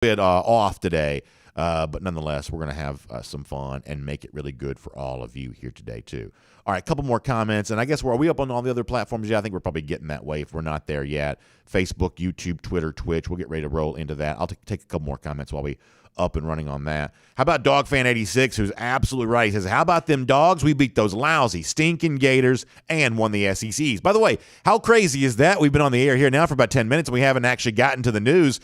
bit off today, but nonetheless, we're going to have some fun and make it really good for all of you here today, too. All right, a couple more comments, and I guess are we up on all the other platforms? Yeah, I think we're probably getting that way if we're not there yet. Facebook, YouTube, Twitter, Twitch. We'll get ready to roll into that. I'll take a couple more comments while we up and running on that. How about DogFan86, who's absolutely right? He says, how about them dogs? We beat those lousy, stinking Gators and won the SECs. By the way, how crazy is that? We've been on the air here now for about 10 minutes, and we haven't actually gotten to the news.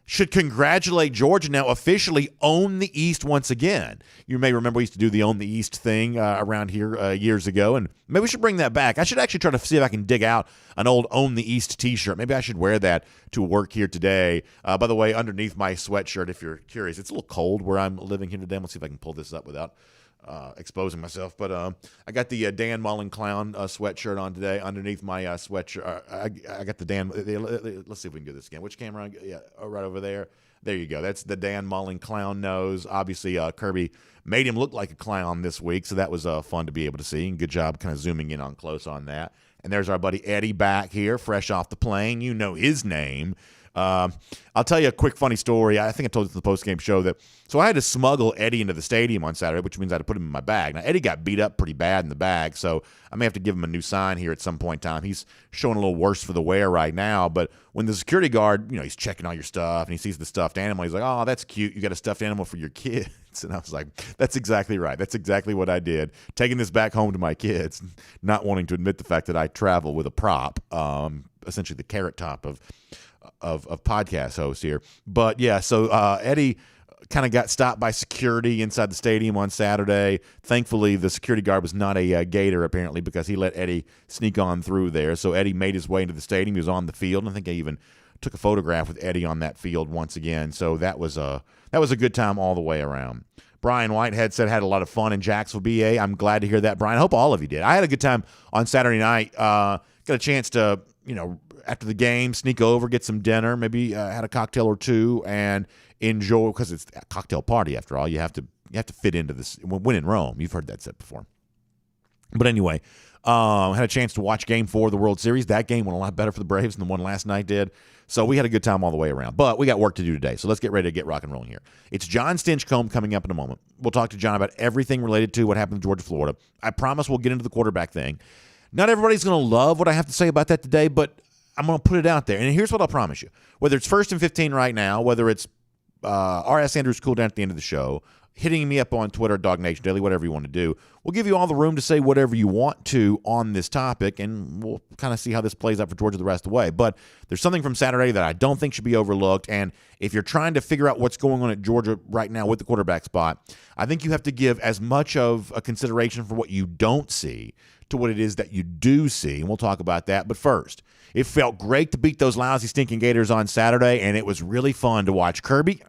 Should congratulate Georgia now officially own the East once again. You may remember we used to do the Own the East thing around here years ago, and maybe we should bring that back. I should actually try to see if I can dig out an old Own the East t-shirt. Maybe I should wear that to work here today. By the way, underneath my sweatshirt, if you're curious, it's a little cold where I'm living here today. Let's see if I can pull this up without exposing myself. But I got the Dan Mullen clown sweatshirt on today. Underneath my sweatshirt, I got the Dan. Let's see if we can do this again. Which camera? Yeah, right over there. There you go. That's the Dan Mullen clown nose. Obviously, Kirby made him look like a clown this week, so that was fun to be able to see. And good job kind of zooming in on close on that. And there's our buddy Eddie back here, fresh off the plane. You know his name. I'll tell you a quick funny story. I think I told you in the post-game show that so I had to smuggle Eddie into the stadium on Saturday, which means I had to put him in my bag. Now, Eddie got beat up pretty bad in the bag, so I may have to give him a new sign here at some point in time. He's showing a little worse for the wear right now, but when the security guard, he's checking all your stuff, and he sees the stuffed animal, he's like, oh, that's cute. You got a stuffed animal for your kids. And I was like, that's exactly right. That's exactly what I did. Taking this back home to my kids, not wanting to admit the fact that I travel with a prop, essentially the carrot top of podcast host here. But yeah, so Eddie kind of got stopped by security inside the stadium on Saturday. Thankfully, the security guard was not a Gator, apparently, because he let Eddie sneak on through there. So Eddie made his way into the stadium. He was on the field. I think I even took a photograph with Eddie on that field once again. So that was a good time all the way around. Brian Whitehead said had a lot of fun in Jacksonville, BA. I'm glad to hear that, Brian. I hope all of you did. I had a good time on Saturday night. Got a chance to, after the game, sneak over, get some dinner, maybe had a cocktail or two, and enjoy, because it's a cocktail party after all. You have to fit into this. When in Rome, you've heard that said before. But anyway, had a chance to watch Game 4 of the World Series. That game went a lot better for the Braves than the one last night did. So we had a good time all the way around. But we got work to do today, so let's get ready to get rock and rolling here. It's John Stinchcomb coming up in a moment. We'll talk to John about everything related to what happened in Georgia, Florida. I promise we'll get into the quarterback thing. Not everybody's going to love what I have to say about that today, but I'm going to put it out there. And here's what I'll promise you. Whether it's 1st and 15 right now, whether it's R.S. Andrews cooldown at the end of the show, hitting me up on Twitter, DawgNation Daily, whatever you want to do, we'll give you all the room to say whatever you want to on this topic, and we'll kind of see how this plays out for Georgia the rest of the way. But there's something from Saturday that I don't think should be overlooked, and if you're trying to figure out what's going on at Georgia right now with the quarterback spot, I think you have to give as much of a consideration for what you don't see to what it is that you do see, and we'll talk about that. But first, it felt great to beat those lousy, stinking Gators on Saturday, and it was really fun to watch Kirby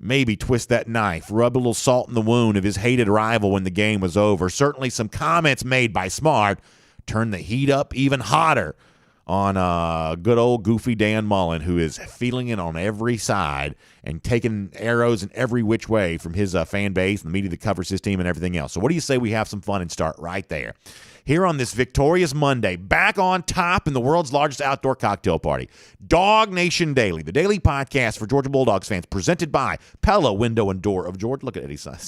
maybe twist that knife, rub a little salt in the wound of his hated rival when the game was over. Certainly some comments made by Smart turned the heat up even hotter on good old goofy Dan Mullen, who is feeling it on every side and taking arrows in every which way from his fan base and the media that covers his team and everything else. So what do you say we have some fun and start right there? Here on this victorious Monday, back on top in the world's largest outdoor cocktail party, DawgNation Daily, the daily podcast for Georgia Bulldogs fans, presented by Pella Window and Door of Georgia. Look at Eddie's sign.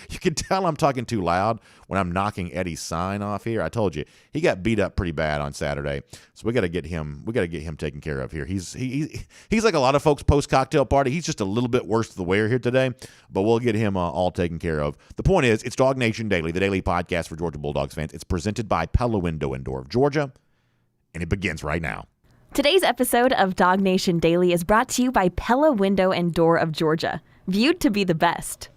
You can tell I'm talking too loud when I'm knocking Eddie's sign off here. I told you he got beat up pretty bad on Saturday, so we got to get him. We got to get him taken care of here. He's like a lot of folks post cocktail party. He's just a little bit worse to the wear here today, but we'll get him all taken care of. The point is, it's DawgNation Daily, the daily podcast for Georgia Bulldogs fans. It's presented by Pella Window and Door of Georgia, and it begins right now. Today's episode of DawgNation Daily is brought to you by Pella Window and Door of Georgia, viewed to be the best.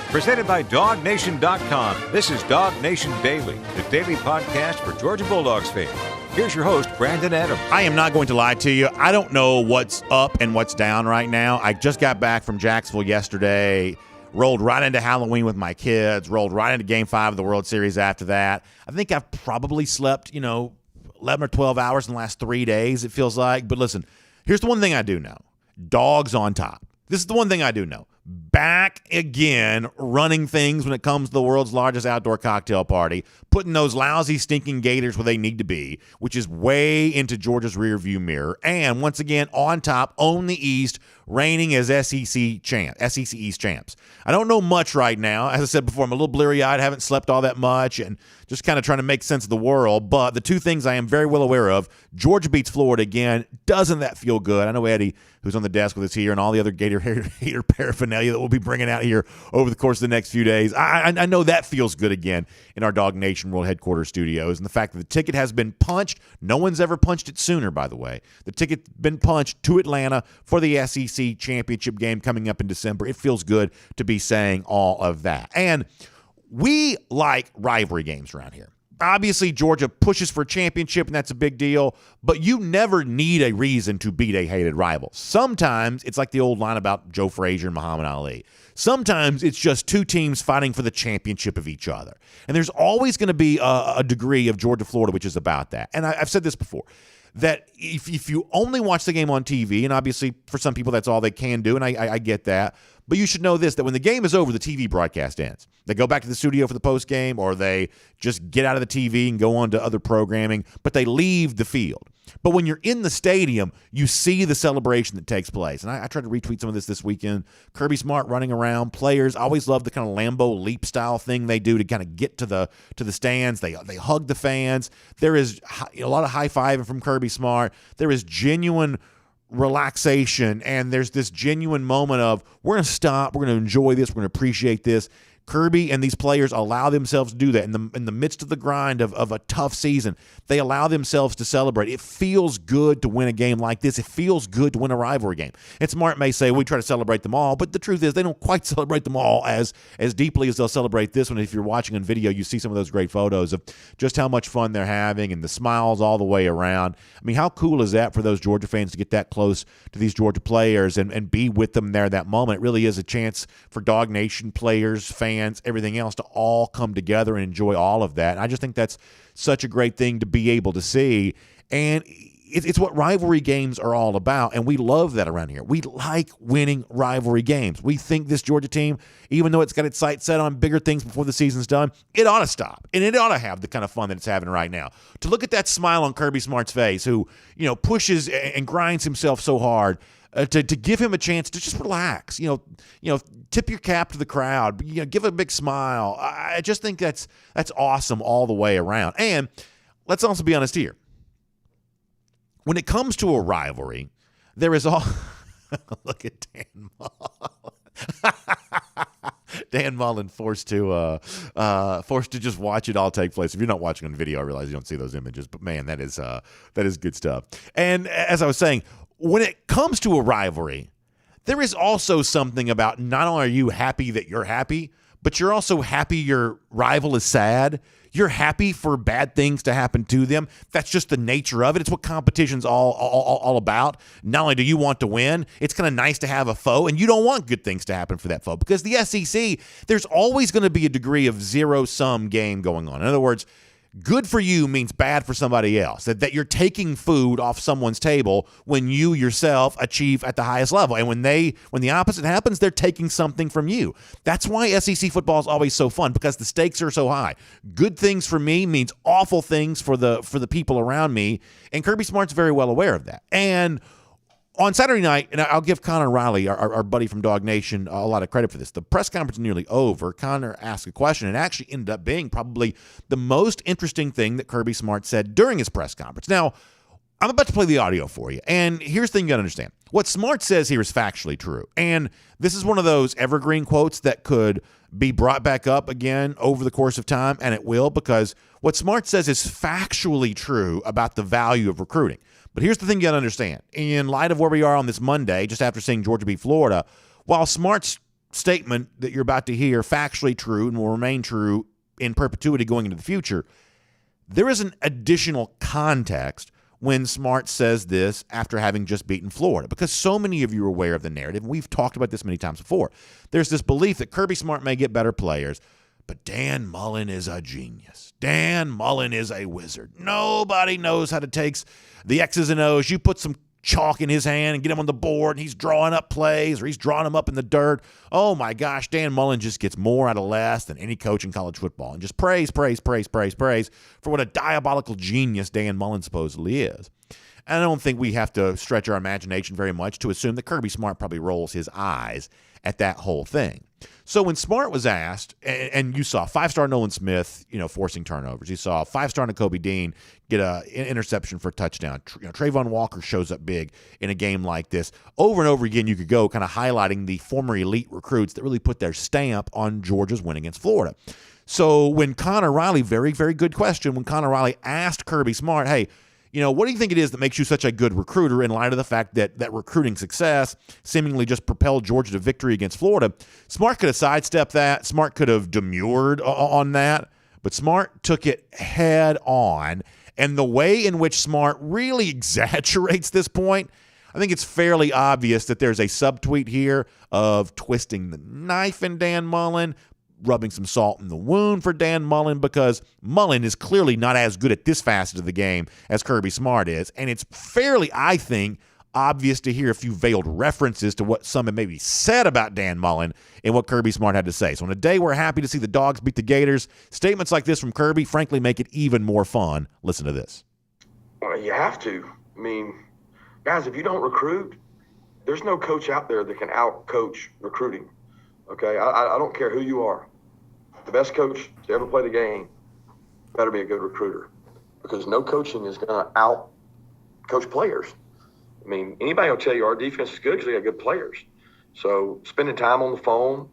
Presented by DawgNation.com, this is DawgNation Daily, the daily podcast for Georgia Bulldogs fans. Here's your host, Brandon Adams. I am not going to lie to you. I don't know what's up and what's down right now. I just got back from Jacksonville yesterday, rolled right into Halloween with my kids, rolled right into Game 5 of the World Series after that. I think I've probably slept, 11 or 12 hours in the last 3 days, it feels like. But listen, here's the one thing I do know. Dogs on top. This is the one thing I do know. back again running things when it comes to the world's largest outdoor cocktail party, putting those lousy, stinking Gators where they need to be, which is way into Georgia's rearview mirror. And once again, on top, own the East, reigning as SEC East champs. I don't know much right now. As I said before, I'm a little bleary-eyed, haven't slept all that much, and just kind of trying to make sense of the world. But the two things I am very well aware of, Georgia beats Florida again. Doesn't that feel good? I know Eddie, who's on the desk with us here, and all the other Gator hater paraphernalia that we'll be bringing out here over the course of the next few days. I know that feels good again in our DawgNation World Headquarters studios. And the fact that the ticket has been punched, no one's ever punched it sooner, by the way. The ticket's been punched to Atlanta for the SEC championship game coming up in December. It feels good to be saying all of that. And we like rivalry games around here. Obviously, Georgia pushes for a championship, and that's a big deal, but you never need a reason to beat a hated rival. Sometimes it's like the old line about Joe Frazier and Muhammad Ali. Sometimes it's just two teams fighting for the championship of each other. And there's always going to be a degree of Georgia-Florida, which is about that. And I've said this before, that if you only watch the game on TV, and obviously for some people that's all they can do, and I get that, but you should know this, that when the game is over, the TV broadcast ends. They go back to the studio for the post game, or they just get out of the TV and go on to other programming, but they leave the field. But when you're in the stadium, you see the celebration that takes place. And I tried to retweet some of this weekend. Kirby Smart running around. Players always love the kind of Lambeau leap style thing they do to kind of get to the stands. They hug the fans. There is a lot of high-fiving from Kirby Smart. There is genuine relaxation, and there's this genuine moment of, we're going to stop, we're going to enjoy this, we're going to appreciate this. Kirby and these players allow themselves to do that in the midst of the grind of a tough season. They allow themselves to celebrate. It feels good to win a game like this. It feels good to win a rivalry game. And Smart may say, we try to celebrate them all, but the truth is they don't quite celebrate them all as deeply as they'll celebrate this one. If you're watching on video, you see some of those great photos of just how much fun they're having and the smiles all the way around. I mean, how cool is that for those Georgia fans to get that close to these Georgia players and be with them there that moment? It really is a chance for DawgNation players, fans, everything else to all come together and enjoy all of that. And I just think that's such a great thing to be able to see. And it's what rivalry games are all about, and we love that around here. We like winning rivalry games. We think this Georgia team, even though it's got its sights set on bigger things before the season's done, it ought to stop, and it ought to have the kind of fun that it's having right now. To look at that smile on Kirby Smart's face, who pushes and grinds himself so hard, to give him a chance to just relax, tip your cap to the crowd, give a big smile. I just think that's awesome all the way around. And let's also be honest here. When it comes to a rivalry, there is all look at Dan Mullen. Dan Mullen forced to just watch it all take place. If you're not watching on video, I realize you don't see those images, but man, that is good stuff. And as I was saying, when it comes to a rivalry, there is also something about not only are you happy that you're happy, but you're also happy your rival is sad. You're happy for bad things to happen to them. That's just the nature of it. It's what competition's all about. Not only do you want to win, it's kind of nice to have a foe, and you don't want good things to happen for that foe, because the SEC, there's always going to be a degree of zero-sum game going on. In other words, good for you means bad for somebody else. That you're taking food off someone's table when you yourself achieve at the highest level. And when the opposite happens, they're taking something from you. That's why SEC football is always so fun, because the stakes are so high. Good things for me means awful things for the people around me. And Kirby Smart's very well aware of that. And on Saturday night, and I'll give Connor Riley, our buddy from DawgNation, a lot of credit for this. The press conference is nearly over. Connor asked a question and actually ended up being probably the most interesting thing that Kirby Smart said during his press conference. Now, I'm about to play the audio for you, and here's the thing you got to understand. What Smart says here is factually true, and this is one of those evergreen quotes that could be brought back up again over the course of time, and it will, because what Smart says is factually true about the value of recruiting. But here's the thing you got to understand. In light of where we are on this Monday, just after seeing Georgia beat Florida, while Smart's statement that you're about to hear factually true and will remain true in perpetuity going into the future, there is an additional context when Smart says this after having just beaten Florida, because so many of you are aware of the narrative, and we've talked about this many times before. There's this belief that Kirby Smart may get better players, but Dan Mullen is a genius. Dan Mullen is a wizard. Nobody knows how to take the X's and O's. You put some chalk in his hand and get him on the board, and he's drawing up plays or he's drawing them up in the dirt. Oh, my gosh, Dan Mullen just gets more out of less than any coach in college football, and just praise for what a diabolical genius Dan Mullen supposedly is. And I don't think we have to stretch our imagination very much to assume that Kirby Smart probably rolls his eyes at that whole thing. So when Smart was asked, and you saw 5-star Nolan Smith, forcing turnovers. You saw 5-star Nakobe Dean get an interception for a touchdown. Trayvon Walker shows up big in a game like this. Over and over again, you could go kind of highlighting the former elite recruits that really put their stamp on Georgia's win against Florida. So when Connor Riley, very, very good question, when Connor Riley asked Kirby Smart, hey, what do you think it is that makes you such a good recruiter in light of the fact that recruiting success seemingly just propelled Georgia to victory against Florida? Smart could have sidestepped that. Smart could have demurred on that. But Smart took it head on. And the way in which Smart really exaggerates this point, I think it's fairly obvious that there's a subtweet here of twisting the knife in Dan Mullen, rubbing some salt in the wound for Dan Mullen, because Mullen is clearly not as good at this facet of the game as Kirby Smart is. And it's fairly, I think, obvious to hear a few veiled references to what some have maybe said about Dan Mullen and what Kirby Smart had to say. So on a day we're happy to see the Dogs beat the Gators, statements like this from Kirby, frankly, make it even more fun. Listen to this. Well, you have to. I mean, guys, if you don't recruit, there's no coach out there that can out-coach recruiting. Okay, I don't care who you are. The best coach to ever play the game better be a good recruiter, because no coaching is going to out-coach players. I mean, anybody will tell you our defense is good because they got good players. So spending time on the phone,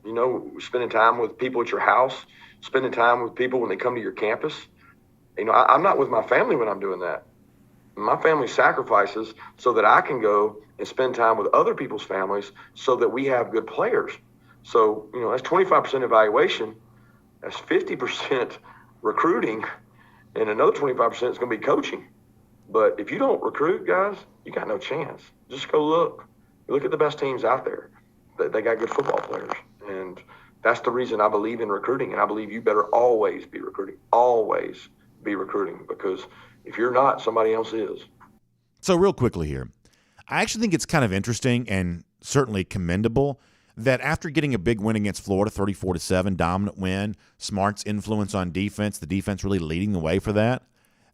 spending time with people at your house, spending time with people when they come to your campus. I'm not with my family when I'm doing that. My family sacrifices so that I can go and spend time with other people's families so that we have good players. So, that's 25% evaluation, that's 50% recruiting, and another 25% is going to be coaching. But if you don't recruit, guys, you got no chance. Just go look. Look at the best teams out there. They got good football players. And that's the reason I believe in recruiting, and I believe you better always be recruiting. Always be recruiting, because if you're not, somebody else is. So real quickly here, I actually think it's kind of interesting and certainly commendable that after getting a big win against Florida, 34-7, dominant win, Smart's influence on defense, the defense really leading the way for that,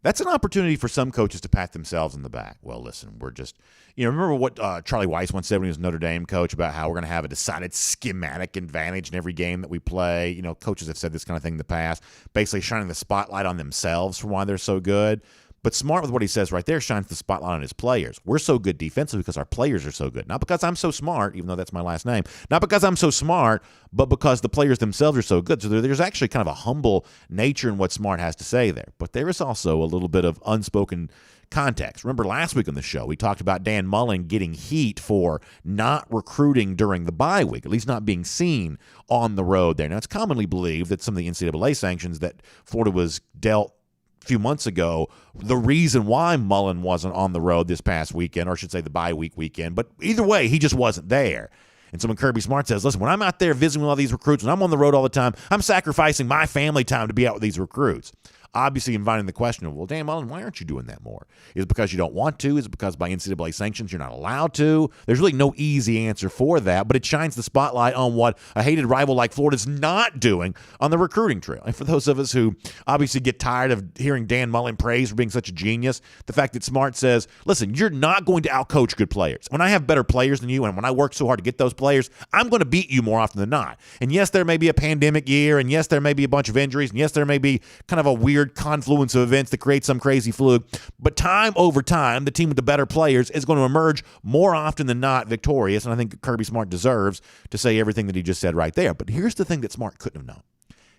that's an opportunity for some coaches to pat themselves in the back. Well, listen, we're just, remember what Charlie Weiss once said when he was Notre Dame coach about how we're going to have a decided schematic advantage in every game that we play. Coaches have said this kind of thing in the past, basically shining the spotlight on themselves for why they're so good. But Smart, with what he says right there, shines the spotlight on his players. We're so good defensively because our players are so good. Not because I'm so smart, even though that's my last name. Not because I'm so smart, but because the players themselves are so good. So there's actually kind of a humble nature in what Smart has to say there. But there is also a little bit of unspoken context. Remember last week on the show, we talked about Dan Mullen getting heat for not recruiting during the bye week, at least not being seen on the road there. Now, it's commonly believed that some of the NCAA sanctions that Florida was dealt few months ago, the reason why Mullen wasn't on the road this past weekend, or I should say the bye week weekend, but either way, he just wasn't there. And so when Kirby Smart says, listen, when I'm out there visiting with all these recruits, when I'm on the road all the time, I'm sacrificing my family time to be out with these recruits. Obviously inviting the question of, well, Dan Mullen, why aren't you doing that more? Is it because you don't want to? Is it because by NCAA sanctions you're not allowed to? There's really no easy answer for that, but it shines the spotlight on what a hated rival like Florida's not doing on the recruiting trail. And for those of us who obviously get tired of hearing Dan Mullen praised for being such a genius, the fact that Smart says, listen, you're not going to outcoach good players. When I have better players than you and when I work so hard to get those players, I'm going to beat you more often than not. And yes, there may be a pandemic year, and yes, there may be a bunch of injuries, and yes, there may be kind of a weird confluence of events that create some crazy fluke. But time over time, the team with the better players is going to emerge more often than not victorious. And I think Kirby Smart deserves to say everything that he just said right there. But here's the thing that Smart couldn't have known.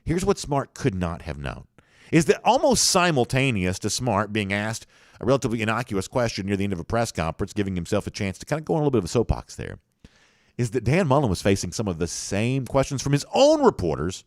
Here's what Smart could not have known. Is that almost simultaneous to Smart being asked a relatively innocuous question near the end of a press conference, giving himself a chance to kind of go on a little bit of a soapbox there, is that Dan Mullen was facing some of the same questions from his own reporters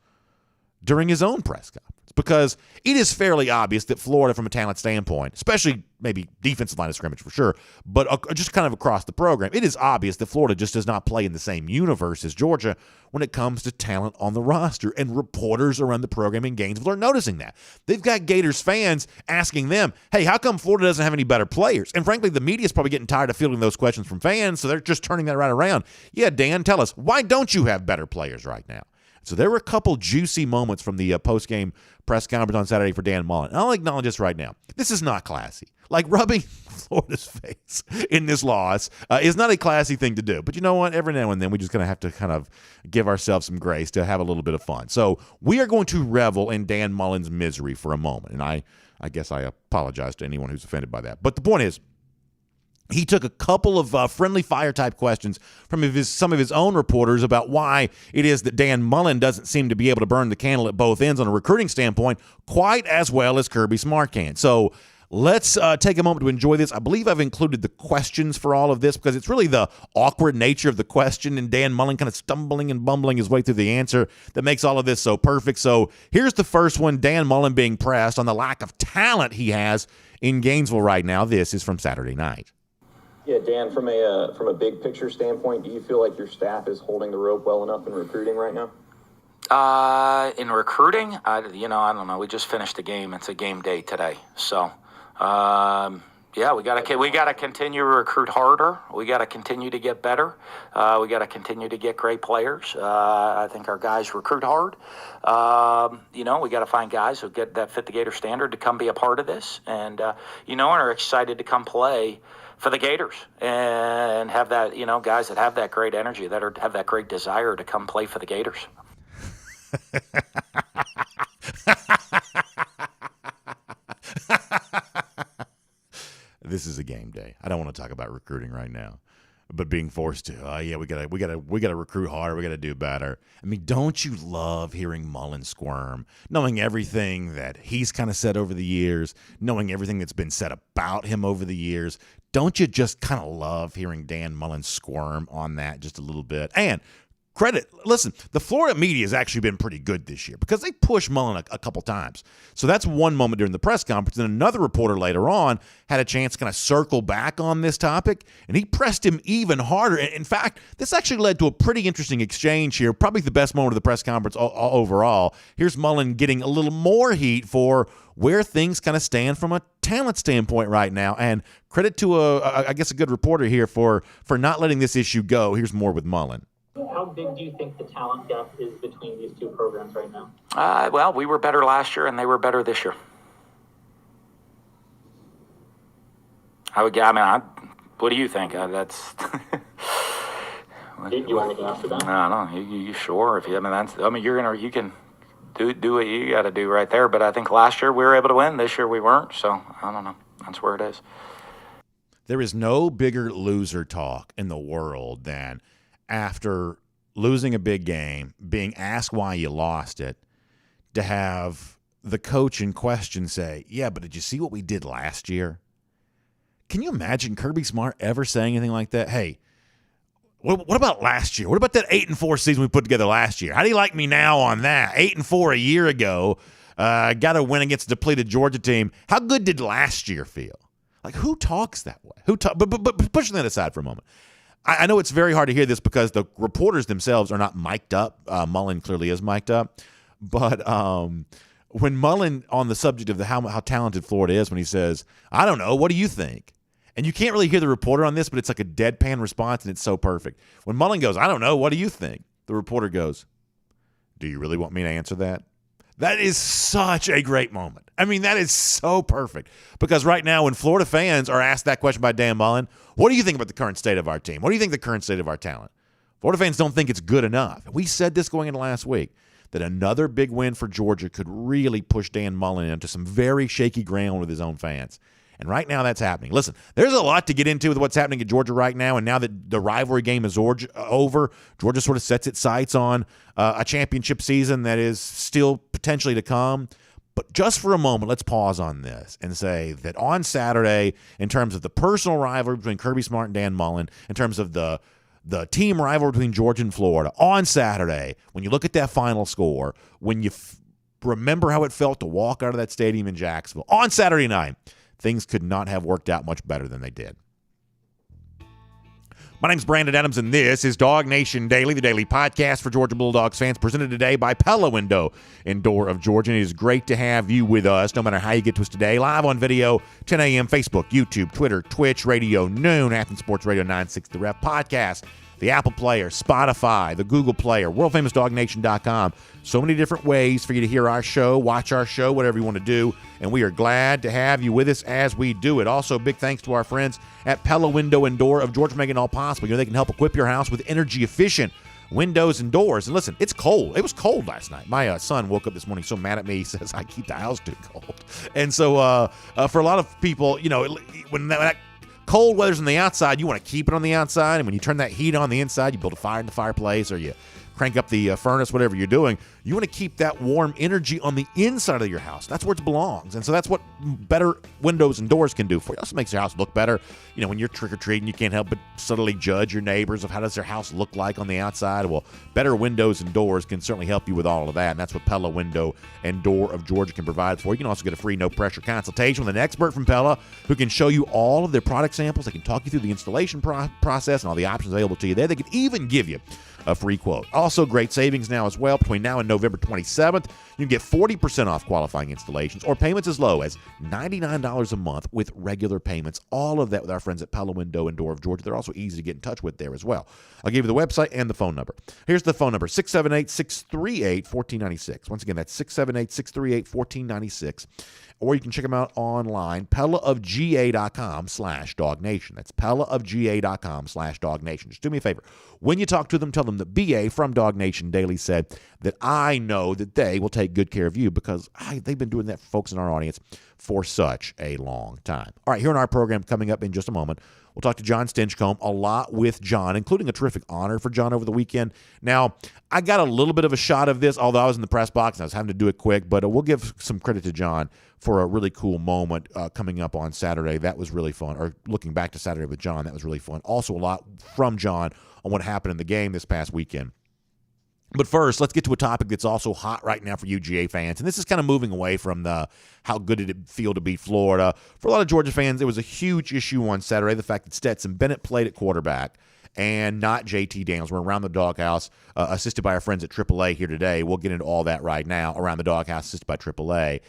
during his own press conference. because it is fairly obvious that Florida, from a talent standpoint, especially maybe defensive line of scrimmage for sure, but just kind of across the program, it is obvious that Florida just does not play in the same universe as Georgia when it comes to talent on the roster, and reporters around the program in Gainesville are noticing that. They've got Gators fans asking them, hey, how come Florida doesn't have any better players? And frankly, the media is probably getting tired of fielding those questions from fans, so they're just turning that right around. Yeah, Dan, tell us, why don't you have better players right now? So there were a couple juicy moments from the post-game press conference on Saturday for Dan Mullen. And I'll acknowledge this right now. This is not classy. Like, rubbing Florida's face in this loss is not a classy thing to do. But you know what? Every now and then, we just going to have to kind of give ourselves some grace to have a little bit of fun. So we are going to revel in Dan Mullen's misery for a moment. And I guess I apologize to anyone who's offended by that. But the point is, he took a couple of friendly fire type questions from some of his own reporters about why it is that Dan Mullen doesn't seem to be able to burn the candle at both ends on a recruiting standpoint quite as well as Kirby Smart can. So let's take a moment to enjoy this. I believe I've included the questions for all of this because it's really the awkward nature of the question and Dan Mullen kind of stumbling and bumbling his way through the answer that makes all of this so perfect. So here's the first one, Dan Mullen being pressed on the lack of talent he has in Gainesville right now. This is from Saturday night. Yeah, Dan, from a big picture standpoint, do you feel like your staff is holding the rope well enough in recruiting right now? In recruiting, I don't know. We just finished the game. It's a game day today, so yeah, we gotta continue to recruit harder. We gotta continue to get better. We gotta continue to get great players. I think our guys recruit hard. We gotta find guys who fit the Gator standard to come be a part of this, and and are excited to come play for the Gators and have that, guys that have that great energy, that have that great desire to come play for the Gators. This is a game day. I don't want to talk about recruiting right now, but being forced to. We gotta recruit harder. We gotta do better. I mean, don't you love hearing Mullen squirm, knowing everything that he's kind of said over the years, knowing everything that's been said about him over the years? Don't you just kind of love hearing Dan Mullen squirm on that just a little bit? And listen, the Florida media has actually been pretty good this year because they pushed Mullen a couple times. So that's one moment during the press conference. And another reporter later on had a chance to kind of circle back on this topic, and he pressed him even harder. In fact, this actually led to a pretty interesting exchange here, probably the best moment of the press conference overall. Here's Mullen getting a little more heat for where things kind of stand from a talent standpoint right now. And credit to, a good reporter here for not letting this issue go. Here's more with Mullen. How big do you think the talent gap is between these two programs right now? Well, we were better last year, and they were better this year. What do you think? That's. Do you want me to answer that? I don't know. You sure? You can do what you got to do right there. But I think last year we were able to win. This year we weren't. So I don't know. That's where it is. There is no bigger loser talk in the world than after losing a big game, being asked why you lost it, to have the coach in question say, yeah, but did you see what we did last year? Can you imagine Kirby Smart ever saying anything like that? Hey, what about last year? What about that 8-4 season we put together last year? How do you like me now on that? 8-4 a year ago, got to win against a depleted Georgia team. How good did last year feel? Like, who talks that way? But pushing that aside for a moment. I know it's very hard to hear this because the reporters themselves are not mic'd up. Mullen clearly is mic'd up. But when Mullen, on the subject of how talented Florida is, when he says, I don't know, what do you think? And you can't really hear the reporter on this, but it's like a deadpan response, and it's so perfect. When Mullen goes, I don't know, what do you think? The reporter goes, do you really want me to answer that? That is such a great moment. I mean, that is so perfect. Because right now, when Florida fans are asked that question by Dan Mullen, what do you think about the current state of our team? What do you think of the current state of our talent? Florida fans don't think it's good enough. We said this going into last week, that another big win for Georgia could really push Dan Mullen into some very shaky ground with his own fans. And right now, that's happening. Listen, there's a lot to get into with what's happening at Georgia right now. And now that the rivalry game is over, Georgia sort of sets its sights on a championship season that is still potentially to come. But just for a moment, let's pause on this and say that on Saturday, in terms of the personal rivalry between Kirby Smart and Dan Mullen, in terms of the team rivalry between Georgia and Florida, on Saturday, when you look at that final score, when you remember how it felt to walk out of that stadium in Jacksonville on Saturday night. Things could not have worked out much better than they did. My name's Brandon Adams, and this is DawgNation Daily, the daily podcast for Georgia Bulldogs fans, presented today by Pella Window and Door of Georgia. And it is great to have you with us, no matter how you get to us today, live on video, 10 a.m., Facebook, YouTube, Twitter, Twitch, Radio Noon, Athens Sports Radio 960 The Ref podcast, the Apple Player, Spotify, the Google Player, worldfamousDawgNation.com. So many different ways for you to hear our show, watch our show, whatever you want to do. And we are glad to have you with us as we do it. Also, big thanks to our friends at Pella Window and Door of Georgia, making it all possible. They can help equip your house with energy-efficient windows and doors. And listen, it's cold. It was cold last night. My son woke up this morning so mad at me. He says, I keep the house too cold. And so for a lot of people, when that cold weather's on the outside, you want to keep it on the outside. And when you turn that heat on the inside, you build a fire in the fireplace or you crank up the furnace, whatever you're doing. You want to keep that warm energy on the inside of your house. That's where it belongs. And so that's what better windows and doors can do for you. It also makes your house look better. When you're trick-or-treating, you can't help but subtly judge your neighbors of how does their house look like on the outside. Well, better windows and doors can certainly help you with all of that. And that's what Pella Window and Door of Georgia can provide for you. You can also get a free no-pressure consultation with an expert from Pella who can show you all of their product samples. They can talk you through the installation process and all the options available to you there. They can even give you a free quote. Also, great savings now as well. Between now and November 27th, you can get 40% off qualifying installations or payments as low as $99 a month with regular payments. All of that with our friends at Pella Window and Door of Georgia. They're also easy to get in touch with there as well. I'll give you the website and the phone number. Here's the phone number, 678-638-1496. Once again, that's 678-638-1496. Or you can check them out online, pellaofga.com/DawgNation. That's pellaofga.com/DawgNation. Just do me a favor. When you talk to them, tell them that BA from DawgNation Daily said that I know that they will take good care of you because they've been doing that for folks in our audience for such a long time. All right, here in our program coming up in just a moment, we'll talk to John Stinchcomb, a lot with John, including a terrific honor for John over the weekend. Now, I got a little bit of a shot of this, although I was in the press box and I was having to do it quick, but we'll give some credit to John for a really cool moment coming up on Saturday. That was really fun. Or looking back to Saturday with John, that was really fun. Also, a lot from John on what happened in the game this past weekend. But first, let's get to a topic that's also hot right now for UGA fans. And this is kind of moving away from the how good did it feel to beat Florida. For a lot of Georgia fans, it was a huge issue on Saturday, the fact that Stetson Bennett played at quarterback and not JT Daniels. We're around the doghouse, assisted by our friends at AAA here today. We'll get into all that right now. Around the doghouse, assisted by AAA.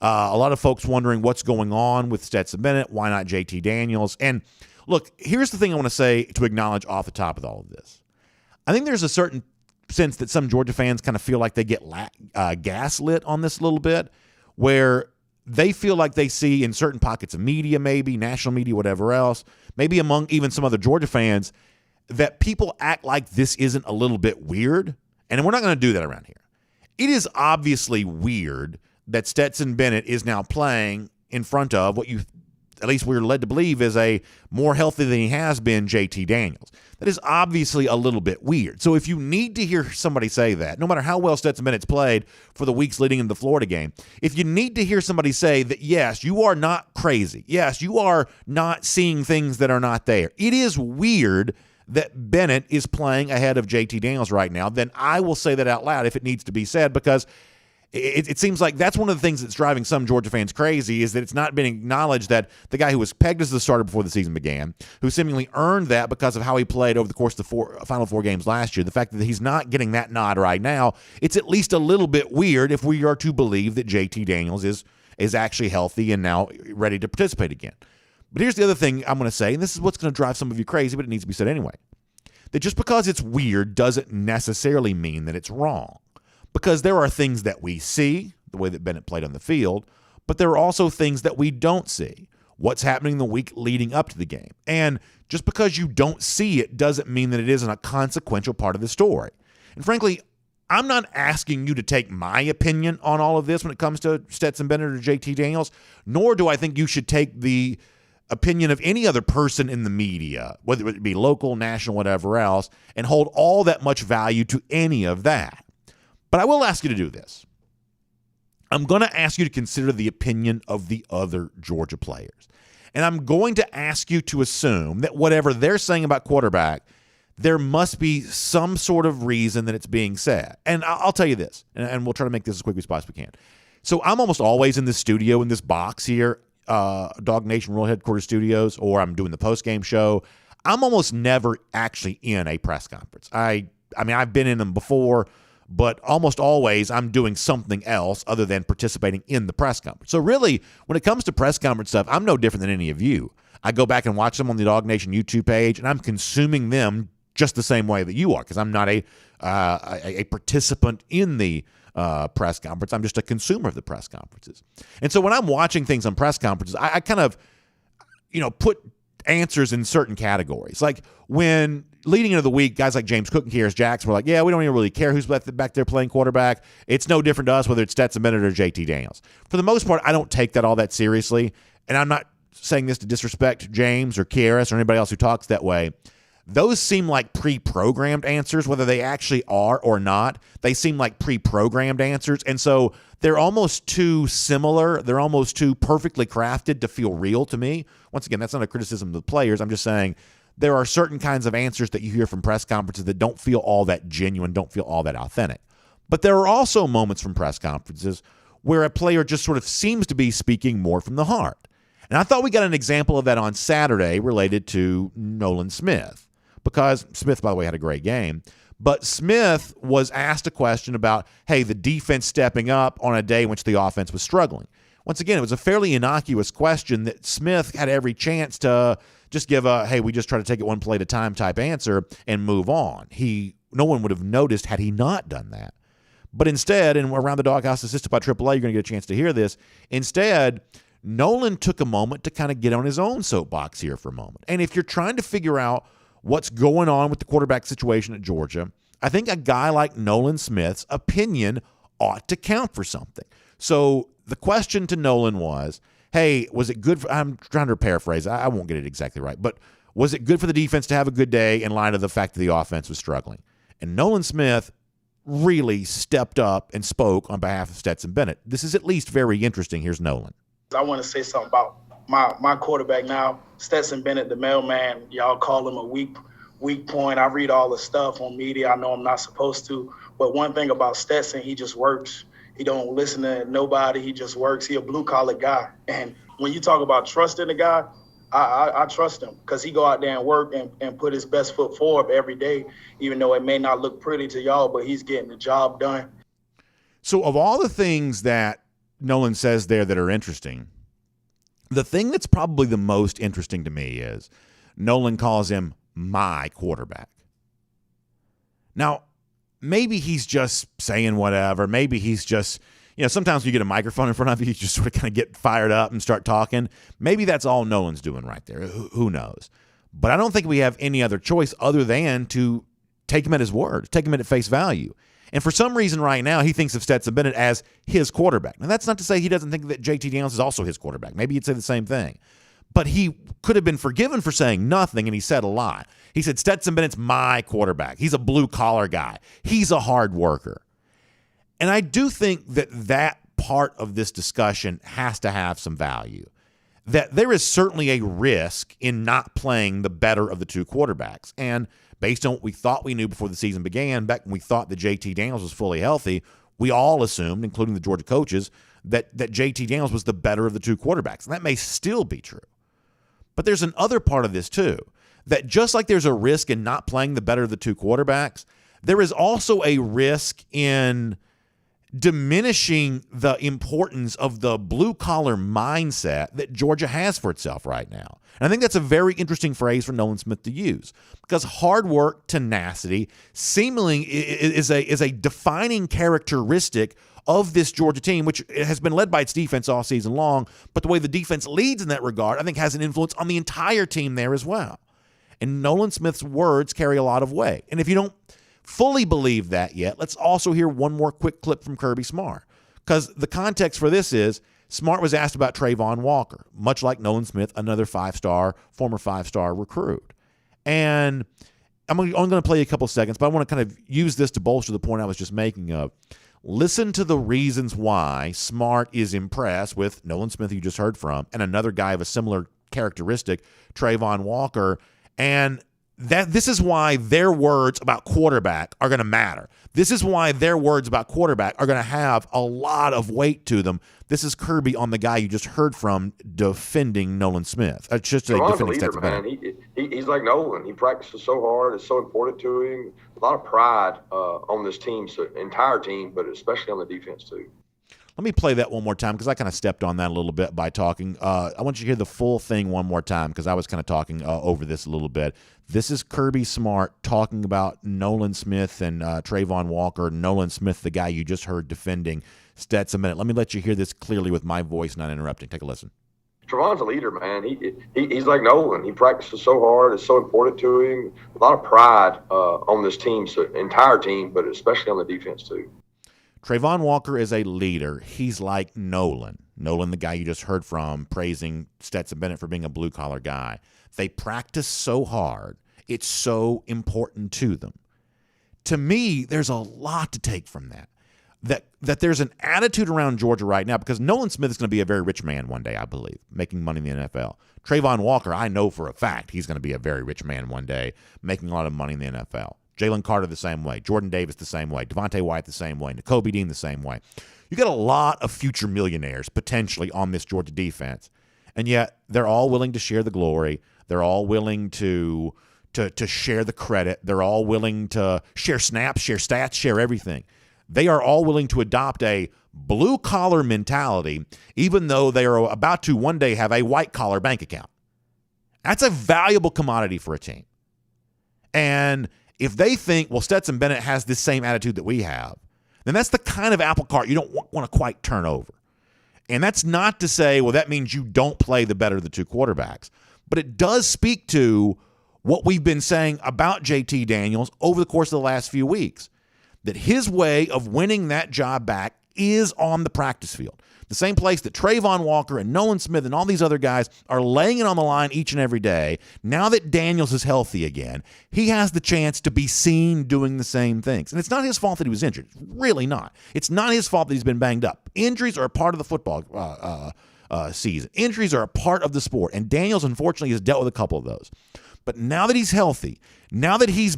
A lot of folks wondering what's going on with Stetson Bennett. Why not JT Daniels? And look, here's the thing I want to say to acknowledge off the top of all of this. I think there's a certain sense that some Georgia fans kind of feel like they get gaslit on this a little bit, where they feel like they see in certain pockets of media, maybe national media, whatever else, maybe among even some other Georgia fans, that people act like this isn't a little bit weird. And we're not going to do that around here. It is obviously weird that Stetson Bennett is now playing in front of what at least we're led to believe is a more healthy than he has been JT Daniels. That is obviously a little bit weird. So if you need to hear somebody say that, no matter how well Stetson Bennett's played for the weeks leading into the Florida game, if you need to hear somebody say that, yes, you are not crazy. Yes, you are not seeing things that are not there. It is weird that Bennett is playing ahead of JT Daniels right now. Then I will say that out loud if it needs to be said, because it seems like that's one of the things that's driving some Georgia fans crazy, is that it's not been acknowledged that the guy who was pegged as the starter before the season began, who seemingly earned that because of how he played over the course of the final four games last year, the fact that he's not getting that nod right now, it's at least a little bit weird if we are to believe that JT Daniels is actually healthy and now ready to participate again. But here's the other thing I'm going to say, and this is what's going to drive some of you crazy, but it needs to be said anyway, that just because it's weird doesn't necessarily mean that it's wrong. Because there are things that we see, the way that Bennett played on the field, but there are also things that we don't see. What's happening the week leading up to the game. And just because you don't see it doesn't mean that it isn't a consequential part of the story. And frankly, I'm not asking you to take my opinion on all of this when it comes to Stetson Bennett or JT Daniels, nor do I think you should take the opinion of any other person in the media, whether it be local, national, whatever else, and hold all that much value to any of that. But I will ask you to do this. I'm going to ask you to consider the opinion of the other Georgia players. And I'm going to ask you to assume that whatever they're saying about quarterback, there must be some sort of reason that it's being said. And I'll tell you this, and we'll try to make this as quick as possible we can. So I'm almost always in this studio, in this box here, DawgNation World Headquarters Studios, or I'm doing the post-game show. I'm almost never actually in a press conference. I mean, I've been in them before, but almost always I'm doing something else other than participating in the press conference. So really, when it comes to press conference stuff, I'm no different than any of you. I go back and watch them on the DawgNation YouTube page, and I'm consuming them just the same way that you are, because I'm not a participant in the press conference. I'm just a consumer of the press conferences. And so when I'm watching things on press conferences, I kind of, put answers in certain categories. Like when leading into the week, guys like James Cook and Kearis Jackson were like, yeah, we don't even really care who's back there playing quarterback. It's no different to us whether it's Stetson Bennett or JT Daniels. For the most part, I don't take that all that seriously. And I'm not saying this to disrespect James or Kearis or anybody else who talks that way. Those seem like pre-programmed answers, whether they actually are or not. They seem like pre-programmed answers. And so they're almost too similar. They're almost too perfectly crafted to feel real to me. Once again, that's not a criticism of the players. I'm just saying there are certain kinds of answers that you hear from press conferences that don't feel all that genuine, don't feel all that authentic. But there are also moments from press conferences where a player just sort of seems to be speaking more from the heart. And I thought we got an example of that on Saturday related to Nolan Smith. Because Smith, by the way, had a great game. But Smith was asked a question about, hey, the defense stepping up on a day in which the offense was struggling. Once again, it was a fairly innocuous question that Smith had every chance to just give a, hey, we just try to take it one play at a time type answer and move on. No one would have noticed had he not done that. But instead, and around the Doghouse assisted by AAA, you're going to get a chance to hear this. Instead, Nolan took a moment to kind of get on his own soapbox here for a moment. And if you're trying to figure out what's going on with the quarterback situation at Georgia, I think a guy like Nolan Smith's opinion ought to count for something. So the question to Nolan was, hey, was it good I'm trying to paraphrase, I won't get it exactly right, but was it good for the defense to have a good day in light of the fact that the offense was struggling? And Nolan Smith really stepped up and spoke on behalf of Stetson Bennett. This is at least very interesting. Here's Nolan. I want to say something about my quarterback now, Stetson Bennett, the mailman. Y'all call him a weak point. I read all the stuff on media. I know I'm not supposed to. But one thing about Stetson, he just works. He don't listen to nobody. He just works. He a blue-collar guy. And when you talk about trusting the guy, I trust him because he go out there and work and put his best foot forward every day, even though it may not look pretty to y'all, but he's getting the job done. So of all the things that Nolan says there that are interesting, the thing that's probably the most interesting to me is Nolan calls him my quarterback. Now, maybe he's just saying whatever. Maybe he's just, sometimes when you get a microphone in front of you, you just sort of kind of get fired up and start talking. Maybe that's all Nolan's doing right there. Who knows? But I don't think we have any other choice other than to take him at his word, take him at face value. And for some reason right now, he thinks of Stetson Bennett as his quarterback. Now, that's not to say he doesn't think that JT Daniels is also his quarterback. Maybe he'd say the same thing. But he could have been forgiven for saying nothing, and he said a lot. He said, Stetson Bennett's my quarterback. He's a blue-collar guy. He's a hard worker. And I do think that part of this discussion has to have some value. That there is certainly a risk in not playing the better of the two quarterbacks. And based on what we thought we knew before the season began, back when we thought that JT Daniels was fully healthy, we all assumed, including the Georgia coaches, that JT Daniels was the better of the two quarterbacks. And that may still be true. But there's another part of this too, that just like there's a risk in not playing the better of the two quarterbacks, there is also a risk in diminishing the importance of the blue-collar mindset that Georgia has for itself right now. And I think that's a very interesting phrase for Nolan Smith to use, because hard work, tenacity, seemingly is a defining characteristic of this Georgia team, which has been led by its defense all season long, but the way the defense leads in that regard, I think, has an influence on the entire team there as well. And Nolan Smith's words carry a lot of weight. And if you don't fully believe that yet, let's also hear one more quick clip from Kirby Smart, because the context for this is Smart was asked about Trayvon Walker, much like Nolan Smith, another former five-star recruit. And I'm only going to play you a couple seconds, but I want to kind of use this to bolster the point I was just making of listen to the reasons why Smart is impressed with Nolan Smith, who you just heard from, and another guy of a similar characteristic, Trayvon Walker, and this is why their words about quarterback are going to matter. This is why their words about quarterback are going to have a lot of weight to them. This is Kirby on the guy you just heard from defending Nolan Smith. It's just a defending leader, man. He's like Nolan. He practices so hard. It's so important to him. A lot of pride on this team, so entire team, but especially on the defense too. Let me play that one more time because I kind of stepped on that a little bit by talking. I want you to hear the full thing one more time because I was kind of talking over this a little bit. This is Kirby Smart talking about Nolan Smith and Trayvon Walker. Nolan Smith, the guy you just heard defending Stetson Bennett. Let me let you hear this clearly with my voice not interrupting. Take a listen. Trayvon's a leader, man. He's like Nolan. He practices so hard. It's so important to him. A lot of pride on this team, so entire team, but especially on the defense too. Trayvon Walker is a leader. He's like Nolan. Nolan, the guy you just heard from, praising Stetson Bennett for being a blue-collar guy. They practice so hard. It's so important to them. To me, there's a lot to take from that. That there's an attitude around Georgia right now because Nolan Smith is going to be a very rich man one day, I believe, making money in the NFL. Trayvon Walker, I know for a fact he's going to be a very rich man one day, making a lot of money in the NFL. Jalen Carter the same way. Jordan Davis the same way. Devontae White the same way. Nakobe Dean the same way. You got a lot of future millionaires potentially on this Georgia defense, and yet they're all willing to share the glory. They're all willing to share the credit. They're all willing to share snaps, share stats, share everything. They are all willing to adopt a blue-collar mentality, even though they are about to one day have a white-collar bank account. That's a valuable commodity for a team. And if they think, well, Stetson Bennett has this same attitude that we have, then that's the kind of apple cart you don't want to quite turn over. And that's not to say, well, that means you don't play the better of the two quarterbacks. But it does speak to what we've been saying about JT Daniels over the course of the last few weeks, that his way of winning that job back is on the practice field. The same place that Trayvon Walker and Nolan Smith and all these other guys are laying it on the line each and every day. Now that Daniels is healthy again, he has the chance to be seen doing the same things. And it's not his fault that he was injured. It's really not. It's not his fault that he's been banged up. Injuries are a part of the football season. Injuries are a part of the sport. And Daniels, unfortunately, has dealt with a couple of those. But now that he's healthy, now that he's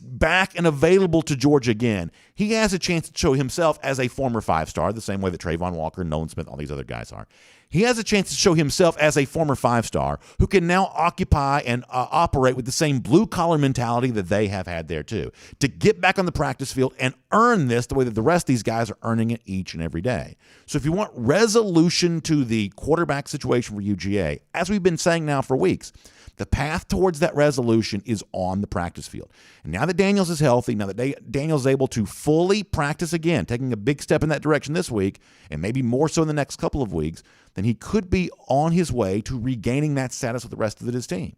back and available to Georgia again, he has a chance to show himself as a former five-star, the same way that Trayvon Walker, Nolan Smith, all these other guys are. He has a chance to show himself as a former five-star who can now occupy and operate with the same blue-collar mentality that they have had there too, to get back on the practice field and earn this the way that the rest of these guys are earning it each and every day. So if you want resolution to the quarterback situation for UGA, as we've been saying now for weeks, the path towards that resolution is on the practice field. And now that Daniels is healthy, now that Daniels is able to fully practice again, taking a big step in that direction this week, and maybe more so in the next couple of weeks, then he could be on his way to regaining that status with the rest of his team.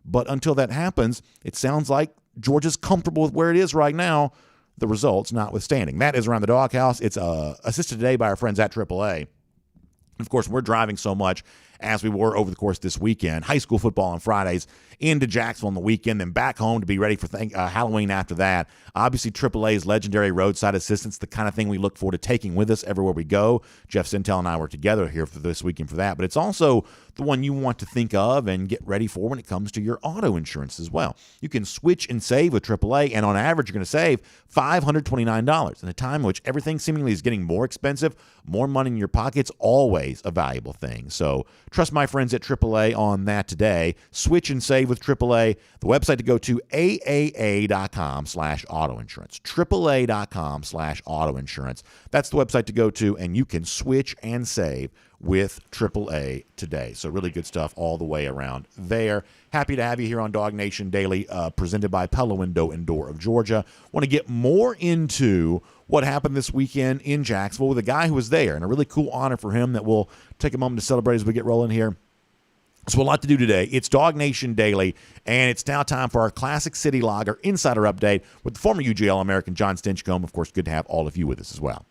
But until that happens, it sounds like Georgia's comfortable with where it is right now, the results notwithstanding. That is Around the Doghouse. It's assisted today by our friends at AAA. Of course, we're driving so much as we were over the course of this weekend. High school football on Fridays, into Jacksonville on the weekend, then back home to be ready for Halloween after that. Obviously, AAA's legendary roadside assistance, the kind of thing we look forward to taking with us everywhere we go. Jeff Sintel and I were together here for this weekend for that. But it's also the one you want to think of and get ready for when it comes to your auto insurance as well. You can switch and save with AAA, and on average, you're going to save $529 in a time in which everything seemingly is getting more expensive. More money in your pocket's always a valuable thing. So trust my friends at AAA on that today. Switch and save with AAA. The website to go to aaa.com/auto insurance. AAA.com/auto insurance. That's the website to go to, and you can switch and save with AAA today. So really good stuff all the way around there. Happy to have you here on DawgNation Daily, presented by Pella Window and Door of Georgia. Want to get more into what happened this weekend in Jacksonville with a guy who was there, and a really cool honor for him that we'll take a moment to celebrate as we get rolling here. So a lot to do today. It's DawgNation Daily, and it's now time for our Classic City Lager Insider Update with the former UGA All-American John Stinchcomb. Of course, good to have all of you with us as well.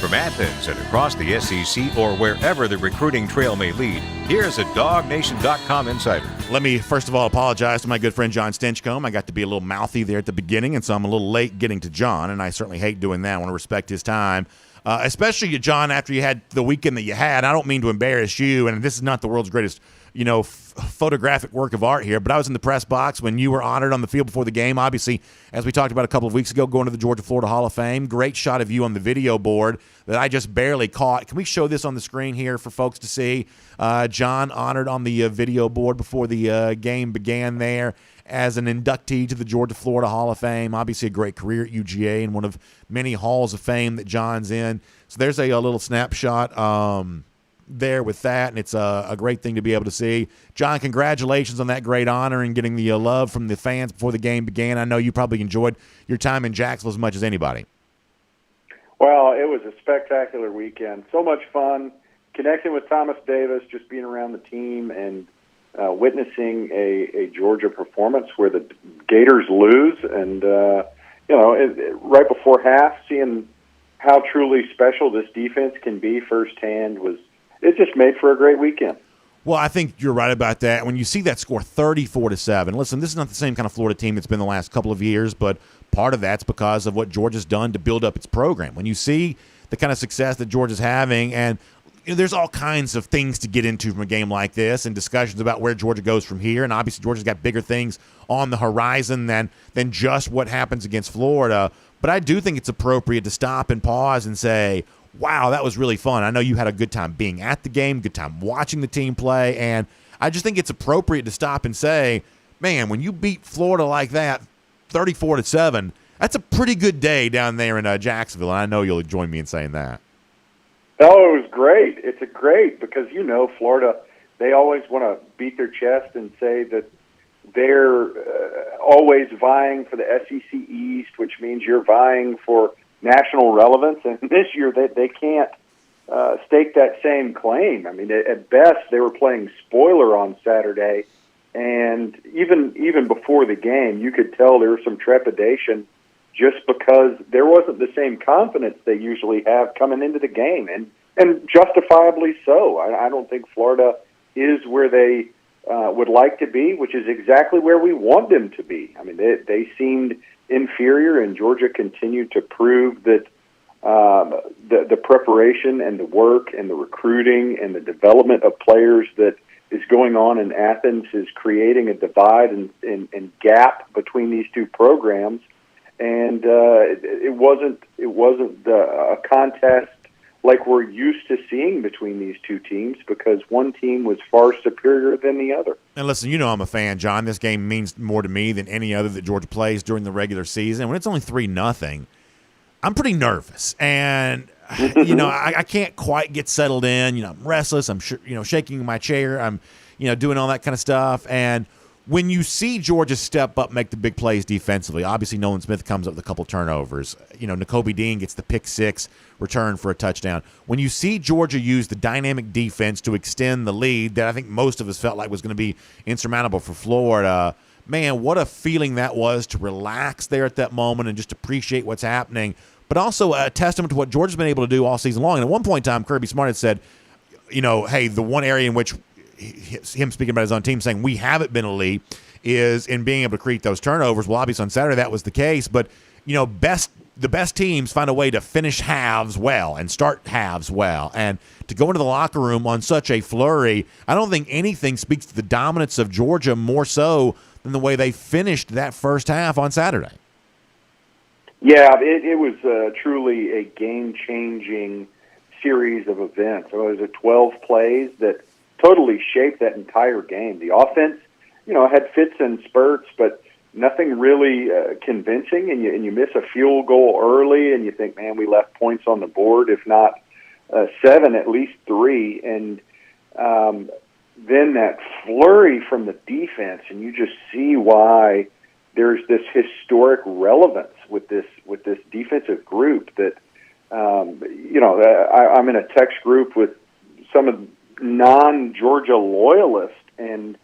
From Athens and across the SEC or wherever the recruiting trail may lead, here's a DawgNation.com insider. Let me first of all apologize to my good friend John Stinchcomb. I got to be a little mouthy there at the beginning, and so I'm a little late getting to John, and I certainly hate doing that. I want to respect his time. especially, John, after you had the weekend that you had. I don't mean to embarrass you, and this is not the world's greatest, photographic work of art here, but I was in the press box when you were honored on the field before the game. Obviously, as we talked about a couple of weeks ago, going to the Georgia-Florida Hall of Fame. Great shot of you on the video board that I just barely caught. Can we show this on the screen here for folks to see? John honored on the video board before the game began there as an inductee to the Georgia-Florida Hall of Fame. Obviously a great career at UGA and one of many halls of fame that John's in. So there's a little snapshot there with that, and it's a great thing to be able to see. John, congratulations on that great honor and getting the love from the fans before the game began. I know you probably enjoyed your time in Jacksonville as much as anybody. Well, it was a spectacular weekend. So much fun connecting with Thomas Davis, just being around the team and witnessing a Georgia performance where the Gators lose, and right before half, seeing how truly special this defense can be firsthand it just made for a great weekend. Well, I think you're right about that. When you see that score 34-7, listen, this is not the same kind of Florida team that's been the last couple of years, but part of that's because of what Georgia's done to build up its program. When you see the kind of success that Georgia's having, and there's all kinds of things to get into from a game like this and discussions about where Georgia goes from here, and obviously Georgia's got bigger things on the horizon than just what happens against Florida. But I do think it's appropriate to stop and pause and say, wow, that was really fun. I know you had a good time being at the game, good time watching the team play, and I just think it's appropriate to stop and say, man, when you beat Florida like that, 34-7, that's a pretty good day down there in Jacksonville, and I know you'll join me in saying that. Oh, it was great. It's great because, Florida, they always want to beat their chest and say that they're always vying for the SEC East, which means you're vying for national relevance. And this year they can't stake that same claim. I mean, at best, they were playing spoiler on Saturday, and even before the game, you could tell there was some trepidation just because there wasn't the same confidence they usually have coming into the game, and justifiably so. I don't think Florida is where they would like to be, which is exactly where we want them to be. I mean, they seemed inferior, and Georgia continued to prove that the preparation and the work and the recruiting and the development of players that is going on in Athens is creating a divide and gap between these two programs. And it wasn't a contest like we're used to seeing between these two teams, because one team was far superior than the other. And listen, I'm a fan, John. This game means more to me than any other that Georgia plays during the regular season. When it's only 3-0, I'm pretty nervous, and I can't quite get settled in. I'm restless. I'm shaking my chair. I'm doing all that kind of stuff. And when you see Georgia step up, make the big plays defensively, obviously Nolan Smith comes up with a couple turnovers. Nakobe Dean gets the pick six return for a touchdown. When you see Georgia use the dynamic defense to extend the lead that I think most of us felt like was going to be insurmountable for Florida, man, what a feeling that was to relax there at that moment and just appreciate what's happening. But also a testament to what Georgia's been able to do all season long. And at one point in time, Kirby Smart had said, hey, the one area in which him speaking about his own team saying we haven't been elite is in being able to create those turnovers. Well, obviously on Saturday that was the case, but the best teams find a way to finish halves well and start halves well, and to go into the locker room on such a flurry, I don't think anything speaks to the dominance of Georgia more so than the way they finished that first half on Saturday. Yeah, it was truly a game-changing series of events. So it was 12 plays that totally shaped that entire game. The offense, had fits and spurts, but nothing really convincing. And you miss a field goal early, and you think, man, we left points on the board. If not 7, at least 3. And then that flurry from the defense, and you just see why there's this historic relevance with this defensive group. That I'm in a text group with some of non-Georgia loyalists and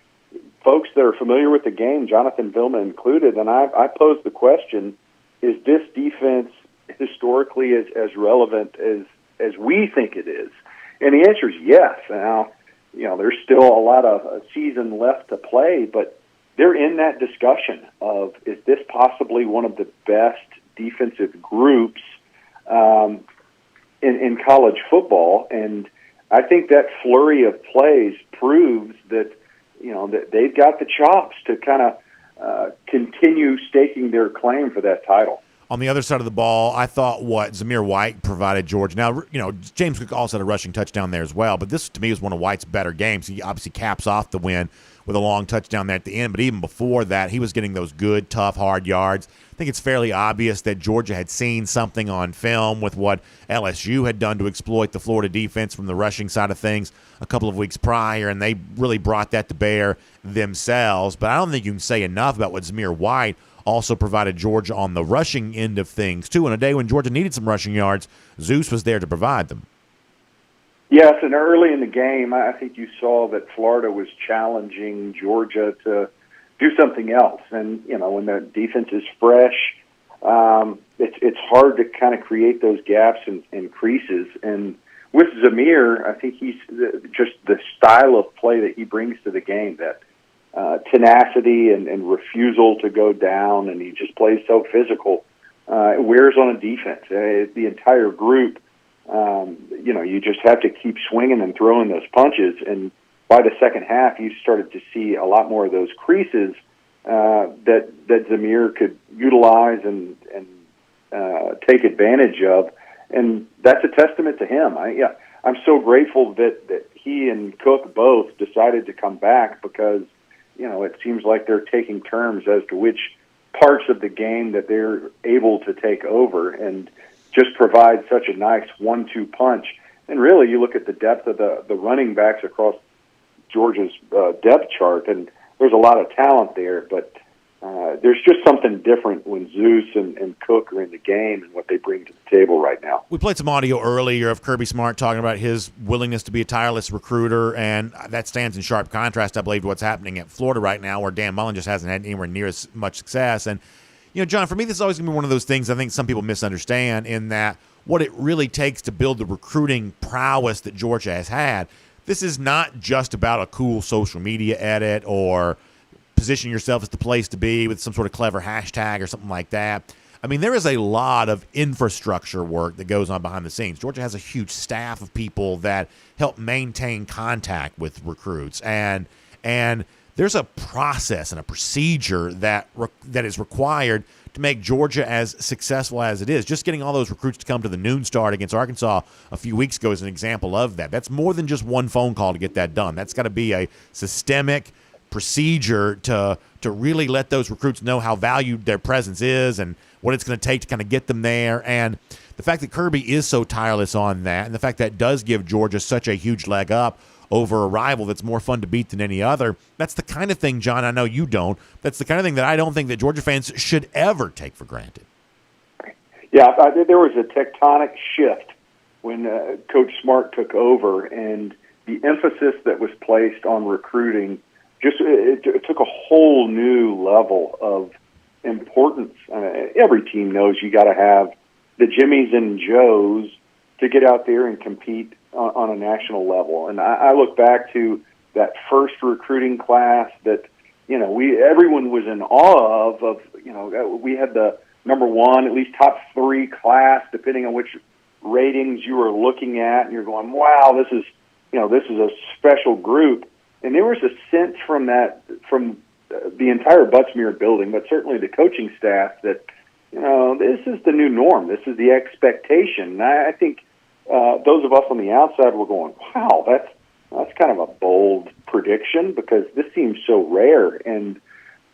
folks that are familiar with the game, Jonathan Vilma included, and I posed the question, is this defense historically as relevant as we think it is? And the answer is yes. Now, there's still a lot of season left to play, but they're in that discussion of, is this possibly one of the best defensive groups in college football. And I think that flurry of plays proves that, that they've got the chops to kind of continue staking their claim for that title. On the other side of the ball, I thought what Zamir White provided Georgia. Now, James Cook also had a rushing touchdown there as well, but this, to me, was one of White's better games. He obviously caps off the win with a long touchdown there at the end, but even before that, he was getting those good, tough, hard yards. I think it's fairly obvious that Georgia had seen something on film with what LSU had done to exploit the Florida defense from the rushing side of things a couple of weeks prior, and they really brought that to bear themselves. But I don't think you can say enough about what Zamir White also provided Georgia on the rushing end of things, too. On a day when Georgia needed some rushing yards, Zeus was there to provide them. Yes, and early in the game, I think you saw that Florida was challenging Georgia to do something else. And, when the defense is fresh, it's hard to kind of create those gaps and creases. And with Zamir, I think he's just the style of play that he brings to the game, that tenacity and refusal to go down, and he just plays so physical. It wears on a defense. The entire group, you just have to keep swinging and throwing those punches. And by the second half, you started to see a lot more of those creases that Zamir could utilize and take advantage of. And that's a testament to him. I'm so grateful that he and Cook both decided to come back, because it seems like they're taking turns as to which parts of the game that they're able to take over and just provide such a nice 1-2 punch. And really, you look at the depth of the running backs across Georgia's depth chart, and there's a lot of talent there, but there's just something different when Zeus and Cook are in the game and what they bring to the table right now. We played some audio earlier of Kirby Smart talking about his willingness to be a tireless recruiter, and that stands in sharp contrast, I believe, to what's happening at Florida right now, where Dan Mullen just hasn't had anywhere near as much success. And, John, for me, this is always going to be one of those things I think some people misunderstand, in that what it really takes to build the recruiting prowess that Georgia has had. This is not just about a cool social media edit or position yourself as the place to be with some sort of clever hashtag or something like that. I mean, there is a lot of infrastructure work that goes on behind the scenes. Georgia has a huge staff of people that help maintain contact with recruits, and there's a process and a procedure that is required to make Georgia as successful as it is. Just getting all those recruits to come to the noon start against Arkansas a few weeks ago is an example of that. That's more than just one phone call to get that done. That's got to be a systemic procedure to really let those recruits know how valued their presence is and what it's going to take to kind of get them there. And the fact that Kirby is so tireless on that, and the fact that does give Georgia such a huge leg up over a rival that's more fun to beat than any other, that's the kind of thing, John, I know you don't, that's the kind of thing that I don't think that Georgia fans should ever take for granted. Yeah, there was a tectonic shift when Coach Smart took over, and the emphasis that was placed on recruiting it took a whole new level of importance. Every team knows you got to have the Jimmies and Joes to get out there and compete on a national level. And I look back to that first recruiting class that everyone was in awe of. We had the number one, at least top 3 class, depending on which ratings you were looking at, and you're going, wow, this is a special group. And there was a sense from the entire Butts-Mehre building, but certainly the coaching staff, that this is the new norm. This is the expectation. And I think those of us on the outside were going, wow, that's kind of a bold prediction, because this seems so rare. And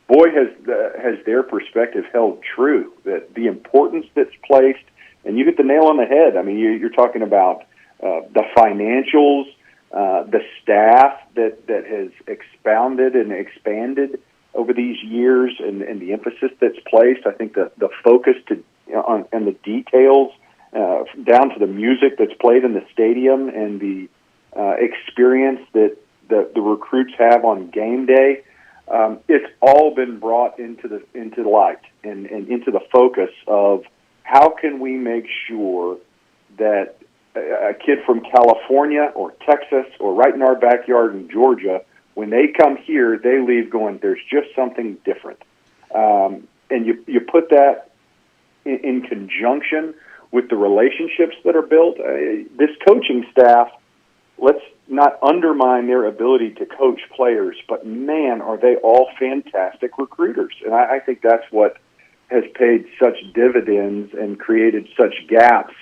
boy, has their perspective held true, that the importance that's placed, and you hit the nail on the head. I mean, you're talking about the financials, the staff that has expounded and expanded over these years, and the emphasis that's placed. I think the focus on the details, down to the music that's played in the stadium, and the experience that the recruits have on game day. It's all been brought into the light and into the focus of how can we make sure that a kid from California or Texas or right in our backyard in Georgia, when they come here, they leave going, there's just something different. And you put that in conjunction with the relationships that are built. This coaching staff, let's not undermine their ability to coach players, but man, are they all fantastic recruiters. And I think that's what has paid such dividends and created such gaps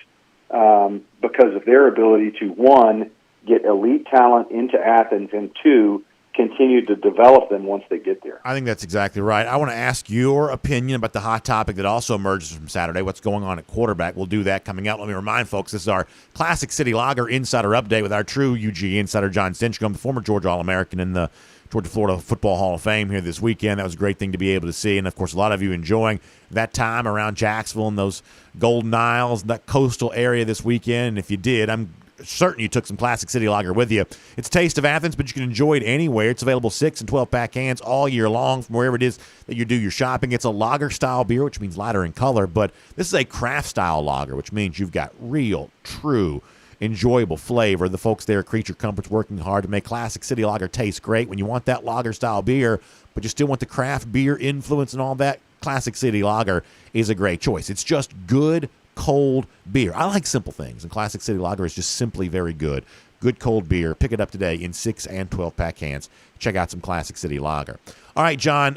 because of their ability to, one, get elite talent into Athens, and two, continue to develop them once they get there. I think that's exactly right. I want to ask your opinion about the hot topic that also emerges from Saturday, what's going on at quarterback. We'll do that coming up. Let me remind folks, this is our Classic City Lager Insider Update with our true UGA insider, John Stinchcomb, the former Georgia All-American in the Georgia-Florida Football Hall of Fame here this weekend. That was a great thing to be able to see. And, of course, a lot of you enjoying that time around Jacksonville and those Golden Isles, that coastal area this weekend. And if you did, I'm certain you took some Classic City Lager with you. It's a taste of Athens, but you can enjoy it anywhere. It's available 6 and 12-pack cans all year long from wherever it is that you do your shopping. It's a lager-style beer, which means lighter in color, but this is a craft-style lager, which means you've got real, true, enjoyable flavor. The folks there at Creature Comforts working hard to make Classic City Lager taste great. When you want that lager-style beer, but you still want the craft beer influence and all that, Classic City Lager is a great choice. It's just good, cold beer. I like simple things, and Classic City Lager is just simply very good. Good cold beer. Pick it up today in 6 and 12-pack cans. Check out some Classic City Lager. All right, John,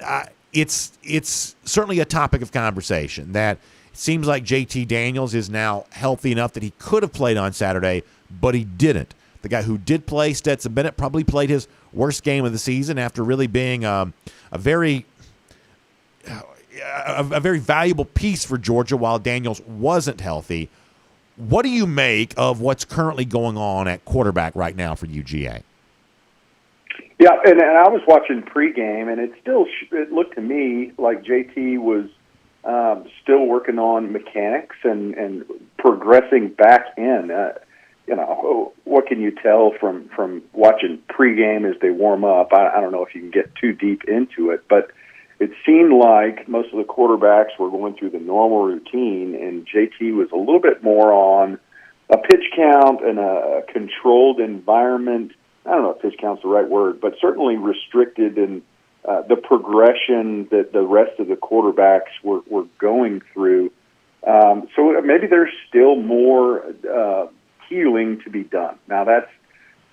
it's certainly a topic of conversation that it seems like JT Daniels is now healthy enough that he could have played on Saturday, but he didn't. The guy who did play, Stetson Bennett, probably played his worst game of the season after really being a very valuable piece for Georgia while Daniels wasn't healthy. What do you make of what's currently going on at quarterback right now for UGA? Yeah, and I was watching pregame, and it looked to me like JT was still working on mechanics and progressing back in. What can you tell from watching pregame as they warm up? I don't know if you can get too deep into it, but it seemed like most of the quarterbacks were going through the normal routine, and JT was a little bit more on a pitch count and a controlled environment. I don't know if pitch count's the right word, but certainly restricted in the progression that the rest of the quarterbacks were going through. So maybe there's still more healing to be done. Now,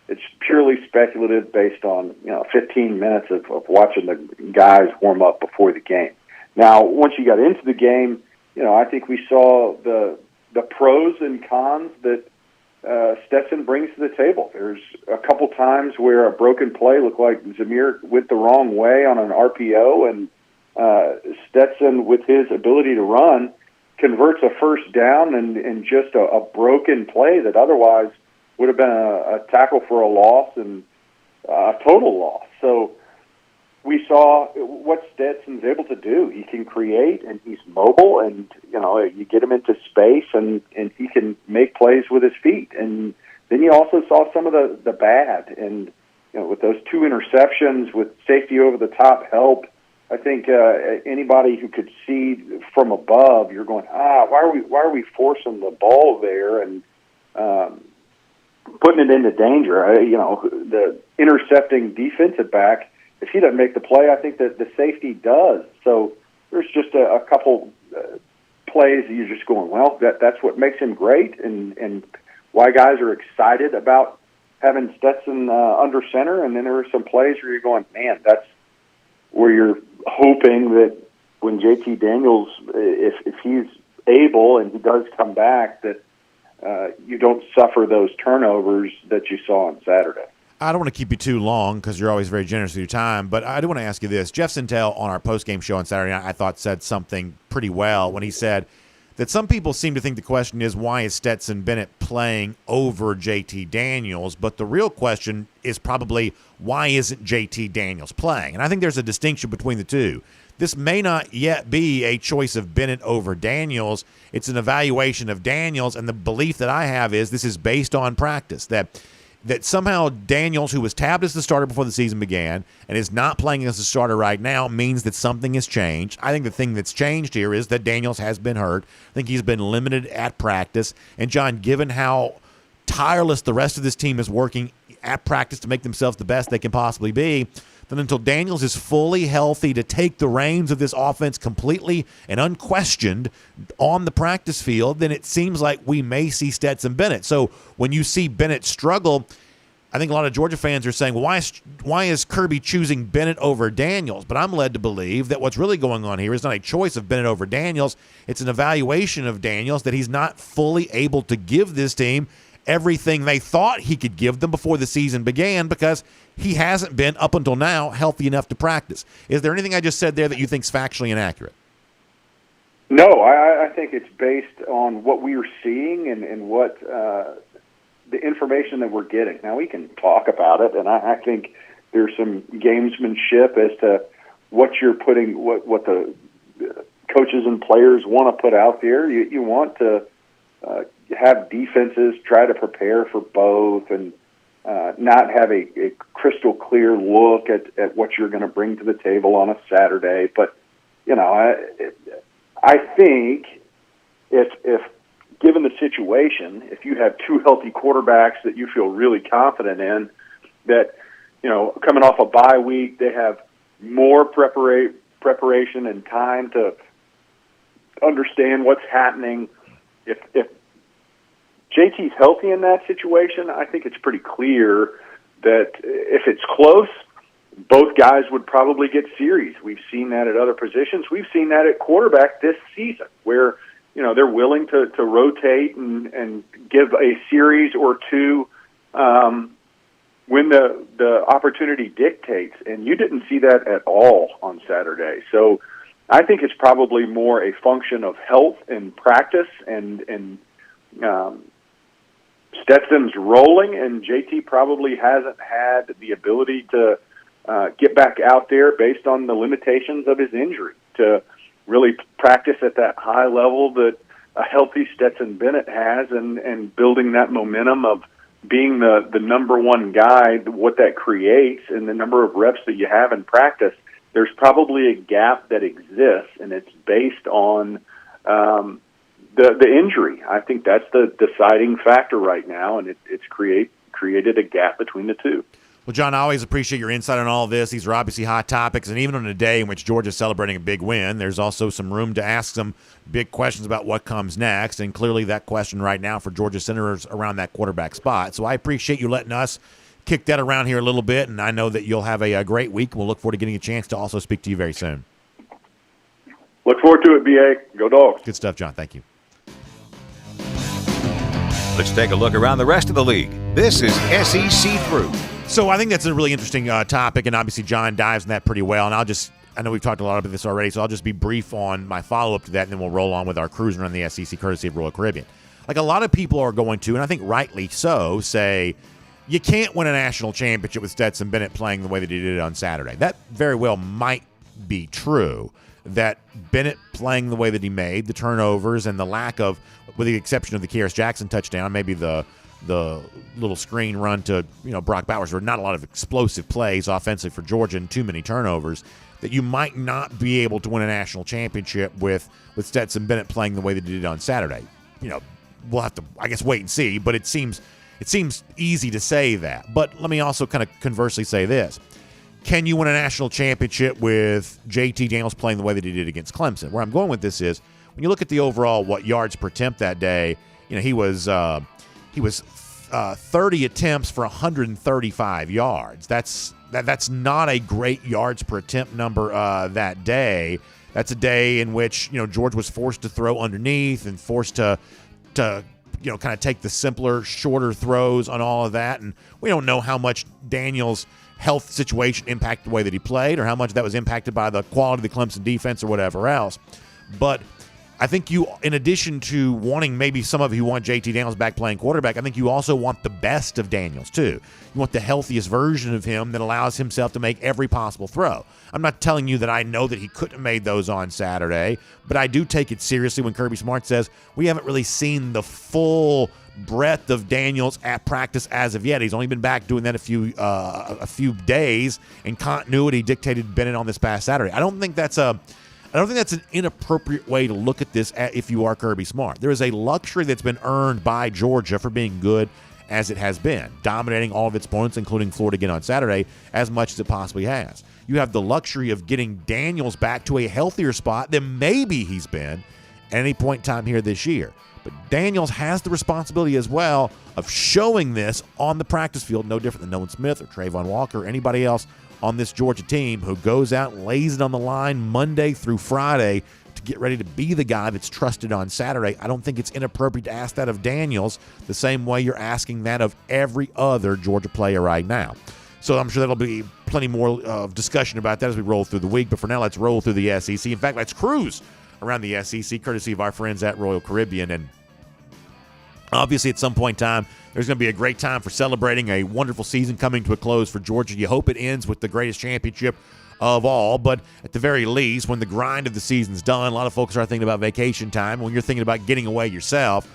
it's purely speculative based on 15 minutes of watching the guys warm up before the game. Now, once you got into the game, I think we saw the pros and cons that Stetson brings to the table. There's a couple times where a broken play looked like Zamir went the wrong way on an RPO, and Stetson, with his ability to run, converts a first down and just a broken play that otherwise would have been a tackle for a loss and a total loss. So we saw what Stetson's able to do. He can create, and he's mobile, and you get him into space, and he can make plays with his feet. And then you also saw some of the bad, and with those 2 interceptions, with safety over the top help. I think anybody who could see from above, you're going, why are we forcing the ball there and putting it into danger? The intercepting defensive back, if he doesn't make the play, I think that the safety does. So there's just a couple plays that you're just going, well, that's what makes him great, and why guys are excited about having Stetson under center. And then there are some plays where you're going, man, that's where you're hoping that when JT Daniels, if he's able and he does come back, that you don't suffer those turnovers that you saw on Saturday. I don't want to keep you too long because you're always very generous with your time, but I do want to ask you this. Jeff Sintel on our postgame show on Saturday night, I thought, said something pretty well when he said that some people seem to think the question is, why is Stetson Bennett playing over JT Daniels? But the real question is probably, why isn't JT Daniels playing? And I think there's a distinction between the two. This may not yet be a choice of Bennett over Daniels. It's an evaluation of Daniels, and the belief that I have is this is based on practice, that somehow Daniels, who was tabbed as the starter before the season began and is not playing as a starter right now, means that something has changed. I think the thing that's changed here is that Daniels has been hurt. I think he's been limited at practice. And, John, given how tireless the rest of this team is working at practice to make themselves the best they can possibly be, then until Daniels is fully healthy to take the reins of this offense completely and unquestioned on the practice field, then it seems like we may see Stetson Bennett. So when you see Bennett struggle, I think a lot of Georgia fans are saying, well, why is Kirby choosing Bennett over Daniels? But I'm led to believe that what's really going on here is not a choice of Bennett over Daniels. It's an evaluation of Daniels that he's not fully able to give this team everything they thought he could give them before the season began, because he hasn't been, up until now, healthy enough to practice. Is there anything I just said there that you think is factually inaccurate? No, I think it's based on what we are seeing and what the information that we're getting. Now, we can talk about it, and I think there's some gamesmanship as to what you're putting, what the coaches and players want to put out there. You want to have defenses try to prepare for both and not have a crystal clear look at what you're going to bring to the table on a Saturday. But, I think if given the situation, if you have two healthy quarterbacks that you feel really confident in, that, coming off a bye week, they have more preparation and time to understand what's happening. If JT's healthy in that situation, I think it's pretty clear that if it's close, both guys would probably get series. We've seen that at other positions. We've seen that at quarterback this season, where they're willing to rotate and give a series or two when the opportunity dictates. And you didn't see that at all on Saturday. So I think it's probably more a function of health and practice, and Stetson's rolling, and JT probably hasn't had the ability to get back out there based on the limitations of his injury to really practice at that high level that a healthy Stetson Bennett has, and building that momentum of being the number one guy, what that creates, and the number of reps that you have in practice. There's probably a gap that exists, and it's based on the injury. I think that's the deciding factor right now, and it's created a gap between the two. Well, John, I always appreciate your insight on all of this. These are obviously hot topics, and even on a day in which Georgia's celebrating a big win, there's also some room to ask some big questions about what comes next, and clearly that question right now for Georgia centers around that quarterback spot. So I appreciate you letting us kick that around here a little bit, and I know that you'll have a great week. We'll look forward to getting a chance to also speak to you very soon. Look forward to it, BA. Go Dogs. Good stuff, John. Thank you. Let's take a look around the rest of the league. This is SEC Through. So I think that's a really interesting topic, and obviously John dives in that pretty well. And I know we've talked a lot about this already, so I'll just be brief on my follow-up to that, and then we'll roll on with our cruise around the SEC courtesy of Royal Caribbean. Like, a lot of people are going to, and I think rightly so, say you can't win a national championship with Stetson Bennett playing the way that he did it on Saturday. That very well might be true, that Bennett playing the way that he made, the turnovers and the lack of, with the exception of the Kearis Jackson touchdown, maybe the little screen run to Brock Bowers, were not a lot of explosive plays offensively for Georgia and too many turnovers, that you might not be able to win a national championship with Stetson Bennett playing the way that he did on Saturday. We'll have to, I guess, wait and see, but it seems easy to say that. But let me also kind of conversely say this. Can you win a national championship with JT Daniels playing the way that he did against Clemson? Where I'm going with this is, when you look at the overall yards per attempt that day, he was 30 attempts for 135 yards. That's not a great yards per attempt number that day. That's a day in which George was forced to throw underneath and forced to kind of take the simpler, shorter throws on all of that. And we don't know how much Daniels' health situation impacted the way that he played, or how much that was impacted by the quality of the Clemson defense or whatever else. But I think you, in addition to wanting maybe some of you want JT Daniels back playing quarterback, I think you also want the best of Daniels too. You want the healthiest version of him that allows himself to make every possible throw. I'm not telling you that I know that he couldn't have made those on Saturday, but I do take it seriously when Kirby Smart says we haven't really seen the full breadth of Daniels at practice as of yet. He's only been back doing that a few days, and continuity dictated Bennett on this past Saturday. I don't think that's an inappropriate way to look at this if you are Kirby Smart. There is a luxury that's been earned by Georgia for being good as it has been, dominating all of its opponents, including Florida again on Saturday, as much as it possibly has. You have the luxury of getting Daniels back to a healthier spot than maybe he's been at any point in time here this year. But Daniels has the responsibility as well of showing this on the practice field, no different than Nolan Smith or Trayvon Walker or anybody else on this Georgia team who goes out and lays it on the line Monday through Friday to get ready to be the guy that's trusted on Saturday. I don't think it's inappropriate to ask that of Daniels the same way you're asking that of every other Georgia player right now. So I'm sure that'll be plenty more discussion about that as we roll through the week. But for now, let's roll through the SEC. In fact, let's cruise around the SEC, courtesy of our friends at Royal Caribbean. And obviously, at some point in time, there's going to be a great time for celebrating a wonderful season coming to a close for Georgia. You hope it ends with the greatest championship of all, but at the very least, when the grind of the season's done, a lot of folks are thinking about vacation time. When you're thinking about getting away yourself,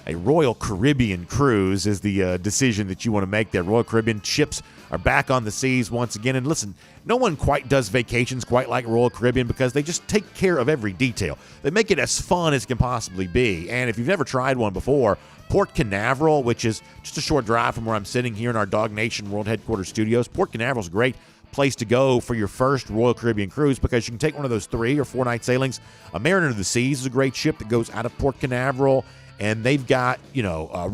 a Royal Caribbean cruise is the decision that you want to make there. Royal Caribbean ships are back on the seas once again. And listen, no one quite does vacations quite like Royal Caribbean because they just take care of every detail. They make it as fun as it can possibly be. And if you've never tried one before, Port Canaveral, which is just a short drive from where I'm sitting here in our DawgNation World Headquarters studios, Port Canaveral is a great place to go for your first Royal Caribbean cruise because you can take one of those 3 or 4 night sailings. A Mariner of the Seas is a great ship that goes out of Port Canaveral, and they've got,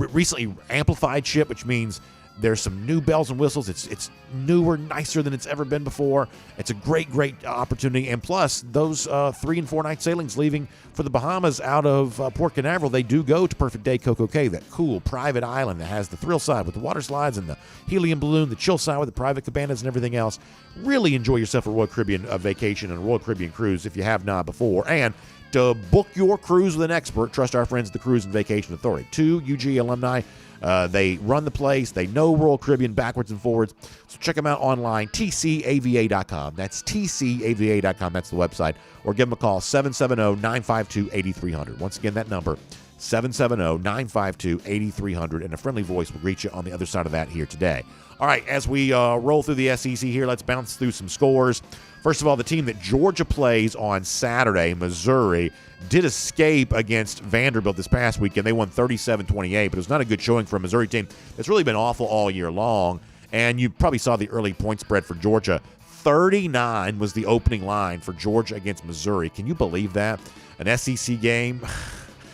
recently amplified ship, which means there's some new bells and whistles. It's newer, nicer than it's ever been before. It's a great opportunity. And plus, those 3 and 4 night sailings leaving for the Bahamas out of Port Canaveral, they do go to Perfect Day Coco Cay, that cool private island that has the thrill side with the water slides and the helium balloon, the chill side with the private cabanas and everything else. Really enjoy yourself a Royal Caribbean vacation and a Royal Caribbean cruise if you have not before. And to book your cruise with an expert, trust our friends at the Cruise and Vacation Authority. 2 UGA alumni. They run the place. They know Royal Caribbean backwards and forwards. So check them out online, tcava.com. That's tcava.com. That's the website. Or give them a call, 770-952-8300. Once again, that number, 770-952-8300. And a friendly voice will greet you on the other side of that here today. All right, as we roll through the SEC here, let's bounce through some scores. First of all, the team that Georgia plays on Saturday, Missouri, did escape against Vanderbilt this past weekend. They won 37-28, but it was not a good showing for a Missouri team that's really been awful all year long. And you probably saw the early point spread for Georgia. 39 was the opening line for Georgia against Missouri. Can you believe that? An SEC game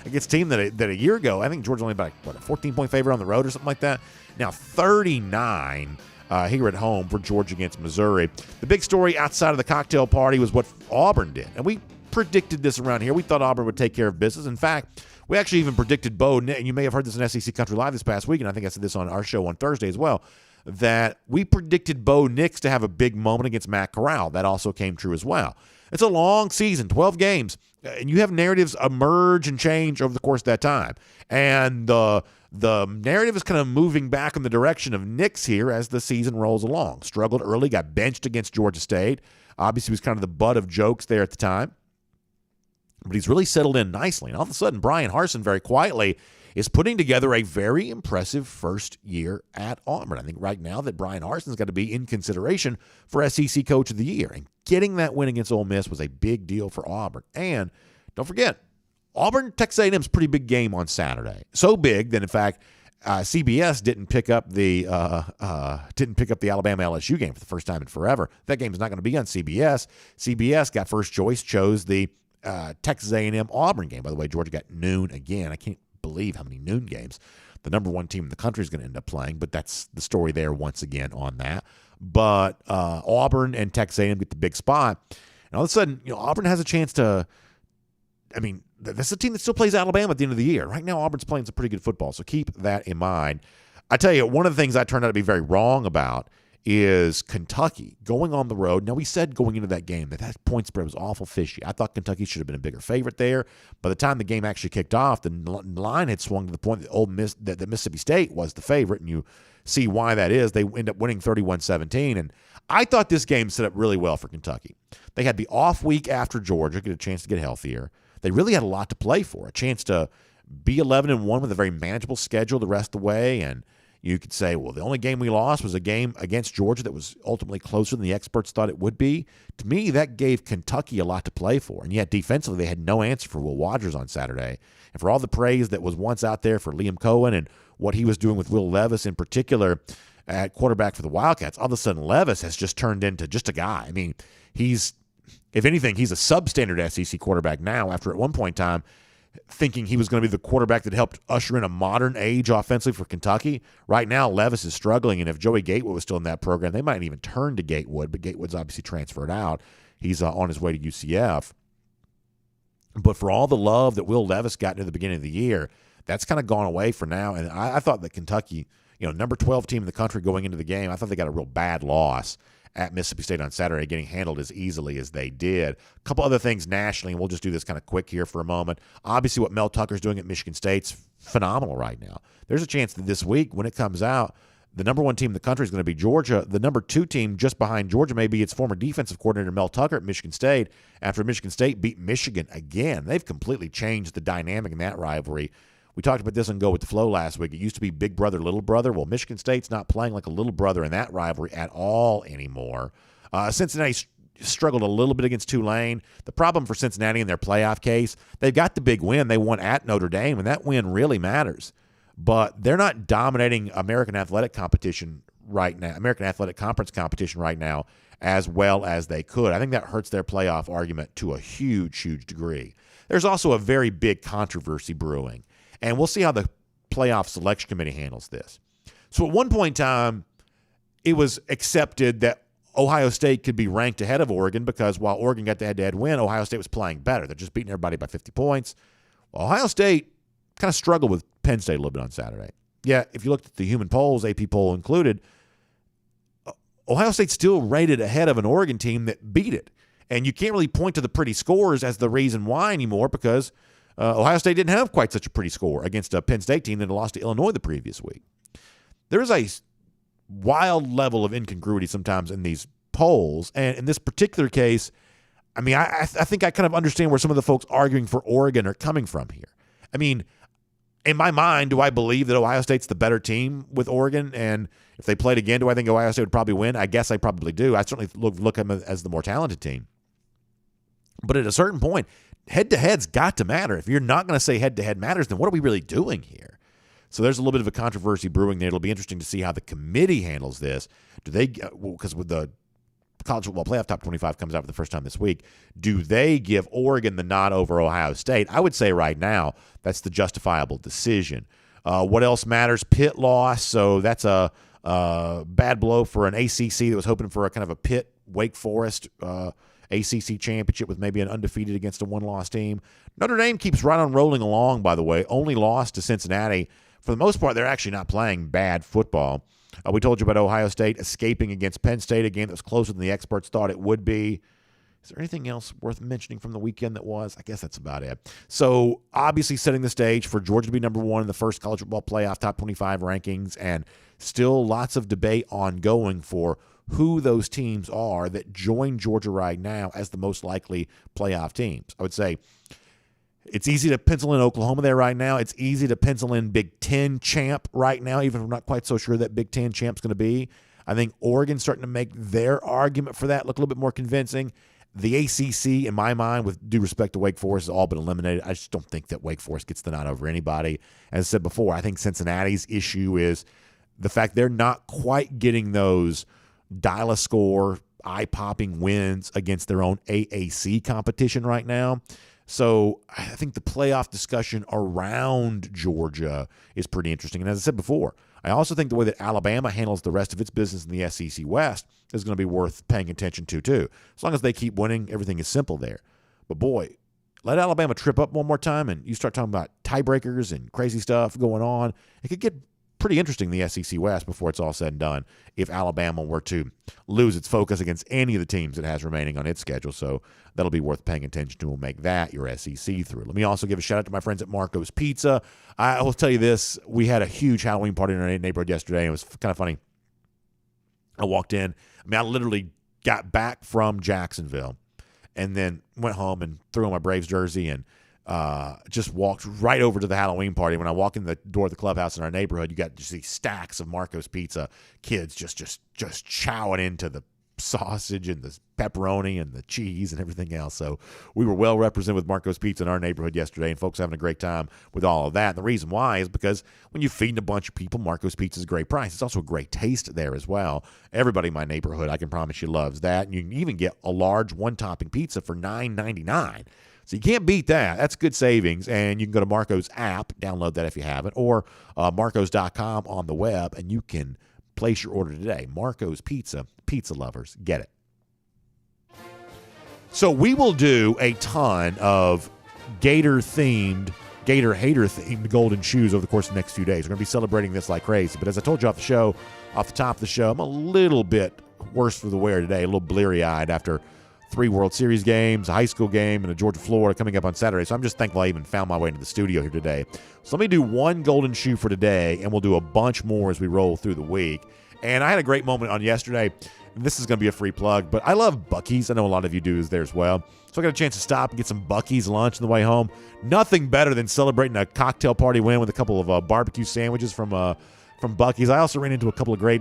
against a team that a year ago, I think Georgia only about a 14-point favorite on the road or something like that. Now 39 here at home for Georgia against Missouri. The big story outside of the cocktail party was what Auburn did. And we predicted this around here. We thought Auburn would take care of business. In fact, we actually even predicted Bo Nix, and you may have heard this in SEC Country Live this past week, and I think I said this on our show on Thursday as well, that we predicted Bo Nix to have a big moment against Matt Corral. That also came true as well. It's a long season, 12 games, and you have narratives emerge and change over the course of that time. And the narrative is kind of moving back in the direction of Nix here as the season rolls along. Struggled early, got benched against Georgia State. Obviously, was kind of the butt of jokes there at the time. But he's really settled in nicely. And all of a sudden, Brian Harsin very quietly is putting together a very impressive first year at Auburn. I think right now that Brian Harsin's got to be in consideration for SEC Coach of the Year. And getting that win against Ole Miss was a big deal for Auburn. And don't forget, Auburn, Texas A&M's pretty big game on Saturday. So big that, in fact, CBS didn't pick up the Alabama LSU game for the first time in forever. That game is not going to be on CBS. CBS got first choice, chose the Texas A&M Auburn game. By the way, Georgia got noon again. I can't believe how many noon games the number one team in the country is going to end up playing, but that's the story there once again on that. But Auburn and Texas A&M get the big spot. And all of a sudden, Auburn has a chance to, that's a team that still plays Alabama at the end of the year. Right now, Auburn's playing some pretty good football, so keep that in mind. I tell you, one of the things I turned out to be very wrong about is Kentucky going on the road. Now, we said going into that game that point spread was awful fishy. I thought Kentucky should have been a bigger favorite there. By the time the game actually kicked off, the line had swung to the point that Mississippi State was the favorite, and you see why that is. They end up winning 31-17, and I thought this game set up really well for Kentucky. They had the off week after Georgia, get a chance to get healthier. They really had a lot to play for, a chance to be 11-1 with a very manageable schedule the rest of the way, and You could say, well, the only game we lost was a game against Georgia that was ultimately closer than the experts thought it would be. To me, that gave Kentucky a lot to play for. And yet defensively, they had no answer for Will Rogers on Saturday. And for all the praise that was once out there for Liam Cohen and what he was doing with Will Levis in particular at quarterback for the Wildcats, all of a sudden Levis has just turned into just a guy. I mean, if anything, he's a substandard SEC quarterback now after at one point in time thinking he was going to be the quarterback that helped usher in a modern age offensively for Kentucky. Right now, Levis is struggling, and if Joey Gatewood was still in that program, they might even turn to Gatewood, but Gatewood's obviously transferred out. He's on his way to UCF. But for all the love that Will Levis got near the beginning of the year, that's kind of gone away for now, and I thought that Kentucky, number 12 team in the country going into the game, I thought they got a real bad loss at Mississippi State on Saturday, getting handled as easily as they did. A couple other things nationally, and we'll just do this kind of quick here for a moment. Obviously, what Mel Tucker's doing at Michigan State's phenomenal right now. There's a chance that this week, when it comes out, the number 1 team in the country is going to be Georgia. The number 2 team just behind Georgia may be its former defensive coordinator, Mel Tucker, at Michigan State, after Michigan State beat Michigan again. They've completely changed the dynamic in that rivalry. We talked about this on Go With The Flow last week. It used to be big brother, little brother. Well, Michigan State's not playing like a little brother in that rivalry at all anymore. Cincinnati struggled a little bit against Tulane. The problem for Cincinnati in their playoff case, they've got the big win. They won at Notre Dame, and that win really matters. But they're not dominating American athletic competition right now, American Athletic Conference competition right now as well as they could. I think that hurts their playoff argument to a huge, huge degree. There's also a very big controversy brewing. And we'll see how the playoff selection committee handles this. So at one point in time, it was accepted that Ohio State could be ranked ahead of Oregon because while Oregon got the head-to-head win, Ohio State was playing better. They're just beating everybody by 50 points. Well, Ohio State kind of struggled with Penn State a little bit on Saturday. Yeah, if you looked at the human polls, AP poll included, Ohio State's still rated ahead of an Oregon team that beat it. And you can't really point to the pretty scores as the reason why anymore because Ohio State didn't have quite such a pretty score against a Penn State team that had lost to Illinois the previous week. There's a wild level of incongruity sometimes in these polls. And in this particular case, I mean, I think I kind of understand where some of the folks arguing for Oregon are coming from here. I mean, in my mind, do I believe that Ohio State's the better team with Oregon? And if they played again, do I think Ohio State would probably win? I guess I probably do. I certainly look at them as the more talented team. But at a certain point, head-to-head's got to matter. If you're not going to say head-to-head matters, then what are we really doing here? So there's a little bit of a controversy brewing there. It'll be interesting to see how the committee handles this. Do they, because with the College Football Playoff Top 25 comes out for the first time this week, do they give Oregon the nod over Ohio State? I would say right now that's the justifiable decision. What else matters? Pitt loss, so that's a bad blow for an ACC that was hoping for a kind of a Pitt Wake Forest ACC championship with maybe an undefeated against a one-loss team. Notre Dame keeps right on rolling along, by the way. Only lost to Cincinnati. For the most part, they're actually not playing bad football. We told you about Ohio State escaping against Penn State, a game that was closer than the experts thought it would be. Is there anything else worth mentioning from the weekend that was? I guess that's about it. So obviously setting the stage for Georgia to be number 1 in the first college football playoff top 25 rankings, and still lots of debate ongoing for who those teams are that join Georgia right now as the most likely playoff teams. I would say it's easy to pencil in Oklahoma there right now. It's easy to pencil in Big Ten champ right now, even if I'm not quite so sure that Big Ten champ's going to be. I think Oregon's starting to make their argument for that look a little bit more convincing. The ACC, in my mind, with due respect to Wake Forest, has all been eliminated. I just don't think that Wake Forest gets the nod over anybody. As I said before, I think Cincinnati's issue is the fact they're not quite getting those dial-a-score, eye-popping wins against their own AAC competition right now. So I think the playoff discussion around Georgia is pretty interesting. And as I said before, I also think the way that Alabama handles the rest of its business in the SEC West is going to be worth paying attention to, too. As long as they keep winning, everything is simple there. But, boy, let Alabama trip up one more time and you start talking about tiebreakers and crazy stuff going on. It could get pretty interesting in the SEC West before it's all said and done if Alabama were to lose its focus against any of the teams it has remaining on its schedule. So that'll be worth paying attention to. We'll make that your SEC through. Let me also give a shout out to my friends at Marco's Pizza. I will tell you this. We had a huge Halloween party in our neighborhood yesterday. And it was kind of funny. I walked in. I literally got back from Jacksonville and then went home and threw on my Braves jersey and just walked right over to the Halloween party. When I walk in the door of the clubhouse in our neighborhood, you got just these stacks of Marco's Pizza kids just chowing into the sausage and the pepperoni and the cheese and everything else. So we were well represented with Marco's Pizza in our neighborhood yesterday, and folks having a great time with all of that. And the reason why is because when you're feeding a bunch of people, Marco's Pizza is a great price. It's also a great taste there as well. Everybody in my neighborhood, I can promise you, loves that. And you can even get a large one-topping pizza for $9.99. So you can't beat that. That's good savings. And you can go to Marco's app, download that if you haven't, or marcos.com on the web, and you can place your order today. Marco's Pizza. Pizza lovers, get it. So we will do a ton of Gator hater-themed golden shoes over the course of the next few days. We're going to be celebrating this like crazy. But as I told you off the top of the show, I'm a little bit worse for the wear today, a little bleary-eyed after 3 World Series games, a high school game, and a Georgia-Florida coming up on Saturday. So I'm just thankful I even found my way into the studio here today. So let me do one golden shoe for today, and we'll do a bunch more as we roll through the week. And I had a great moment on yesterday. This is going to be a free plug, but I love Buc-ee's. I know a lot of you do there as well. So I got a chance to stop and get some Buc-ee's lunch on the way home. Nothing better than celebrating a cocktail party win with a couple of barbecue sandwiches from Buc-ee's. I also ran into a couple of great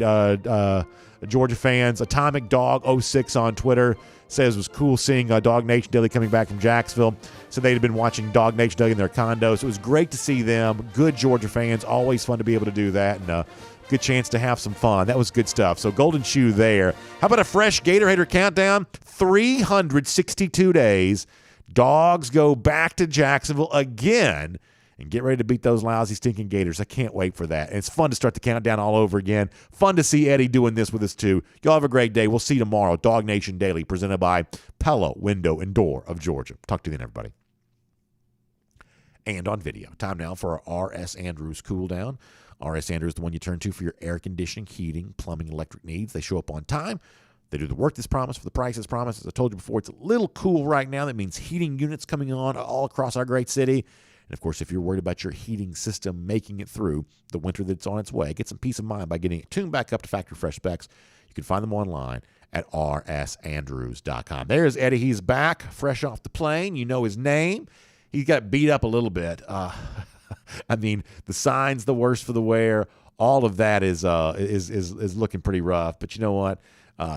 Georgia fans. Atomic Dog 06 on Twitter says it was cool seeing DawgNation Daily coming back from Jacksonville. So they'd been watching DawgNation Daily in their condo. So it was great to see them. Good Georgia fans. Always fun to be able to do that. And good chance to have some fun. That was good stuff. So golden shoe there. How about a fresh Gator Hater countdown? 362 days. Dogs go back to Jacksonville again and get ready to beat those lousy, stinking Gators. I can't wait for that. And it's fun to start the countdown all over again. Fun to see Eddie doing this with us, too. Y'all have a great day. We'll see you tomorrow. DawgNation Daily, presented by Pella Window and Door of Georgia. Talk to you then, everybody. And on video. Time now for our R.S. Andrews cool down. R.S. Andrews is the one you turn to for your air conditioning, heating, plumbing, electric needs. They show up on time. They do the work that's promised for the price that's promised. As I told you before, it's a little cool right now. That means heating units coming on all across our great city. And, of course, if you're worried about your heating system making it through the winter that's on its way, get some peace of mind by getting it tuned back up to factory fresh specs. You can find them online at rsandrews.com. There's Eddie. He's back, fresh off the plane. You know his name. He got beat up a little bit. I mean, the sign's the worst for the wear. All of that is looking pretty rough. But you know what?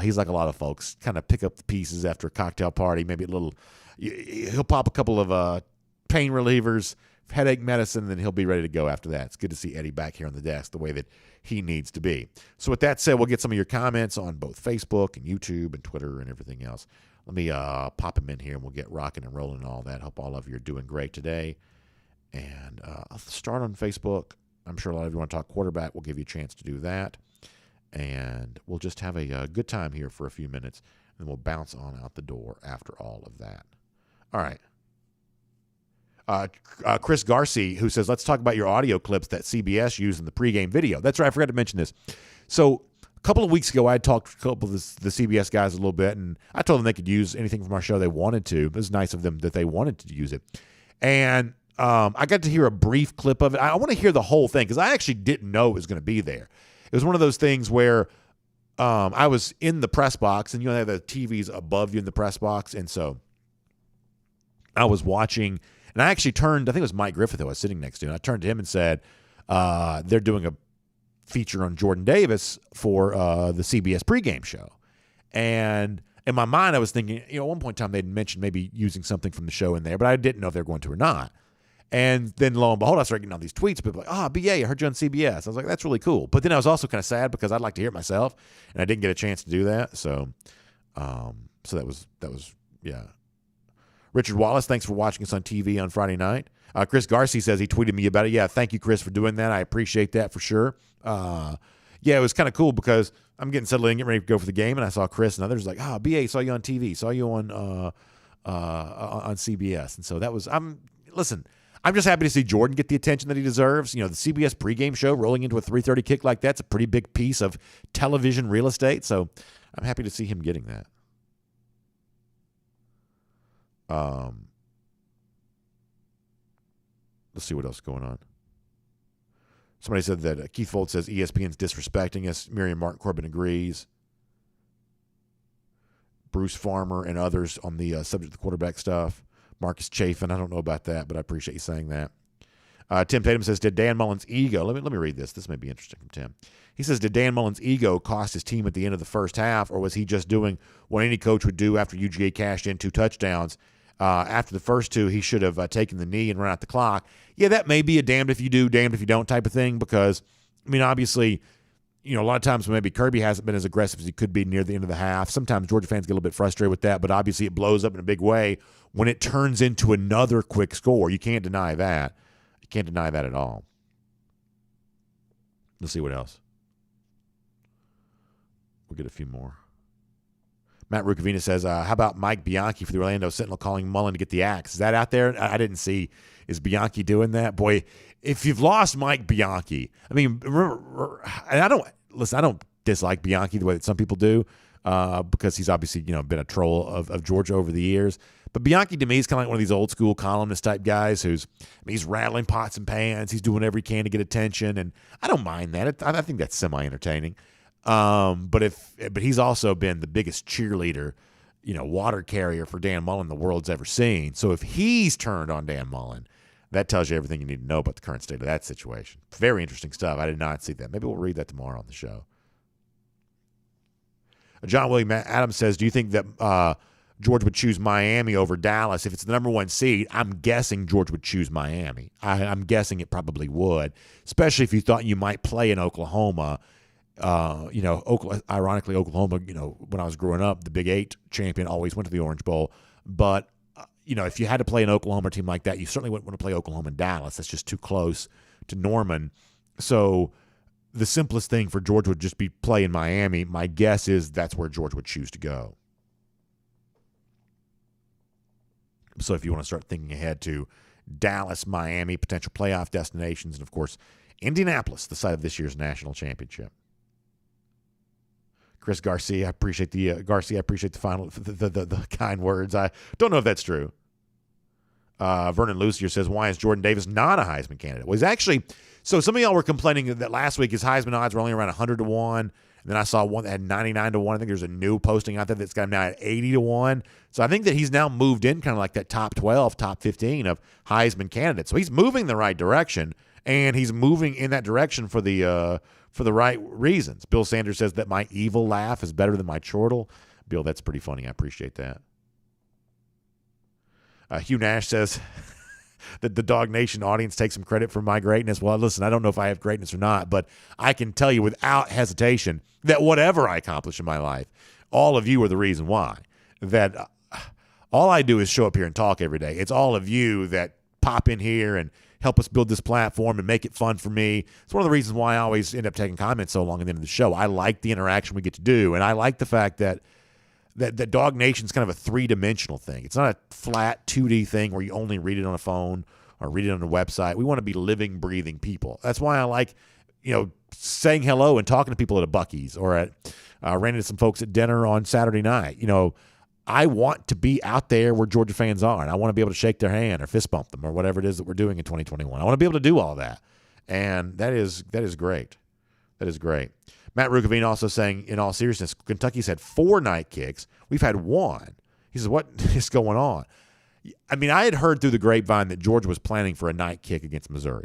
He's like a lot of folks, kind of pick up the pieces after a cocktail party. Maybe a little. He'll pop a couple of pain relievers, headache medicine, and then he'll be ready to go after that. It's good to see Eddie back here on the desk the way that he needs to be. So with that said, we'll get some of your comments on both Facebook and YouTube and Twitter and everything else. Let me pop him in here, and we'll get rocking and rolling and all that. Hope all of you are doing great today. And I'll start on Facebook. I'm sure a lot of you want to talk quarterback. We'll give you a chance to do that. And we'll just have a good time here for a few minutes, and we'll bounce on out the door after all of that. All right. Chris Garcia, who says, let's talk about your audio clips that CBS used in the pregame video. That's right. I forgot to mention this. So a couple of weeks ago, I had talked to a couple of the CBS guys a little bit, and I told them they could use anything from our show they wanted to. It was nice of them that they wanted to use it. And I got to hear a brief clip of it. I want to hear the whole thing because I actually didn't know it was going to be there. It was one of those things where I was in the press box, and you know, they have the TVs above you in the press box. And so I was watching, and I actually turned, I think it was Mike Griffith who I was sitting next to, and I turned to him and said, they're doing a feature on Jordan Davis for the CBS pregame show. And in my mind, I was thinking, you know, at one point in time, they'd mentioned maybe using something from the show in there, but I didn't know if they were going to or not. And then lo and behold, I started getting all these tweets. People like, BA, I heard you on CBS. I was like, that's really cool. But then I was also kind of sad because I'd like to hear it myself, and I didn't get a chance to do that. So, that was yeah. Richard Wallace, thanks for watching us on TV on Friday night. Chris Garcia says he tweeted me about it. Yeah, thank you, Chris, for doing that. I appreciate that for sure. Yeah, it was kind of cool because I'm getting settled in, getting ready to go for the game, and I saw Chris and others like, BA, saw you on TV, saw you on CBS. And so that was, I'm just happy to see Jordan get the attention that he deserves. You know, the CBS pregame show rolling into a 3:30 kick like that's a pretty big piece of television real estate. So I'm happy to see him getting that. Let's see what else is going on. Somebody said that Keith Fold says ESPN's disrespecting us. Miriam Martin Corbin agrees. Bruce Farmer and others on the subject of the quarterback stuff. Marcus Chafin, I don't know about that, but I appreciate you saying that. Tim Tatum says, did Dan Mullen's ego, let me read this. This may be interesting from Tim. He says, did Dan Mullen's ego cost his team at the end of the first half, or was he just doing what any coach would do after UGA cashed in 2 touchdowns? After the first 2, he should have taken the knee and run out the clock. Yeah, that may be a damned if you do, damned if you don't type of thing because, I mean, obviously, a lot of times maybe Kirby hasn't been as aggressive as he could be near the end of the half. Sometimes Georgia fans get a little bit frustrated with that, but obviously it blows up in a big way when it turns into another quick score. You can't deny that. You can't deny that at all. Let's see what else. We'll get a few more. Matt Rukavina says, how about Mike Bianchi for the Orlando Sentinel calling Mullen to get the axe? Is that out there? I didn't see. Is Bianchi doing that? Boy, if you've lost Mike Bianchi, I mean, remember, and I don't dislike Bianchi the way that some people do because he's obviously, been a troll of Georgia over the years. But Bianchi to me is kind of like one of these old school columnist type guys he's rattling pots and pans. He's doing whatever he can to get attention. And I don't mind that. I think that's semi-entertaining. But he's also been the biggest cheerleader, water carrier for Dan Mullen the world's ever seen. So if he's turned on Dan Mullen, that tells you everything you need to know about the current state of that situation. Very interesting stuff. I did not see that. Maybe we'll read that tomorrow on the show. John William Adams says, do you think that George would choose Miami over Dallas? If it's the number 1 seed, I'm guessing George would choose Miami. I'm guessing it probably would, especially if you thought you might play in Oklahoma. Ironically, Oklahoma, when I was growing up, the Big 8 champion always went to the Orange Bowl. But, if you had to play an Oklahoma team like that, you certainly wouldn't want to play Oklahoma and Dallas. That's just too close to Norman. So the simplest thing for George would just be play in Miami. My guess is that's where George would choose to go. So if you want to start thinking ahead to Dallas, Miami, potential playoff destinations, and, of course, Indianapolis, the site of this year's national championship. Chris Garcia, I appreciate the final the kind words. I don't know if that's true. Vernon Lucier says, why is Jordan Davis not a Heisman candidate? Well, he's actually, so some of y'all were complaining that last week his Heisman odds were only around 100-1. And then I saw one that had 99-1. I think there's a new posting out there that's got him now at 80-1. So I think that he's now moved in kind of like that top 12, top 15 of Heisman candidates. So he's moving the right direction, and he's moving in that direction for the right reasons. Bill Sanders says that my evil laugh is better than my chortle. Bill, that's pretty funny. I appreciate that. Hugh Nash says that the Dog Nation audience takes some credit for my greatness. Well, listen, I don't know if I have greatness or not, but I can tell you without hesitation that whatever I accomplish in my life, all of you are the reason why. That all I do is show up here and talk every day. It's all of you that pop in here and help us build this platform and make it fun for me. It's one of the reasons why I always end up taking comments so long at the end of the show. I like the interaction we get to do, and I like the fact that Dog Nation's kind of a 3-dimensional thing. It's not a flat 2D thing where you only read it on a phone or read it on a website. We want to be living, breathing people. That's why I like, saying hello and talking to people at a Buc-ee's or ran into some folks at dinner on Saturday night. I want to be out there where Georgia fans are, and I want to be able to shake their hand or fist bump them or whatever it is that we're doing in 2021. I want to be able to do all that, and that is great. That is great. Matt Rukavine also saying, in all seriousness, Kentucky's had 4 night kicks. We've had 1. He says, what is going on? I mean, I had heard through the grapevine that Georgia was planning for a night kick against Missouri.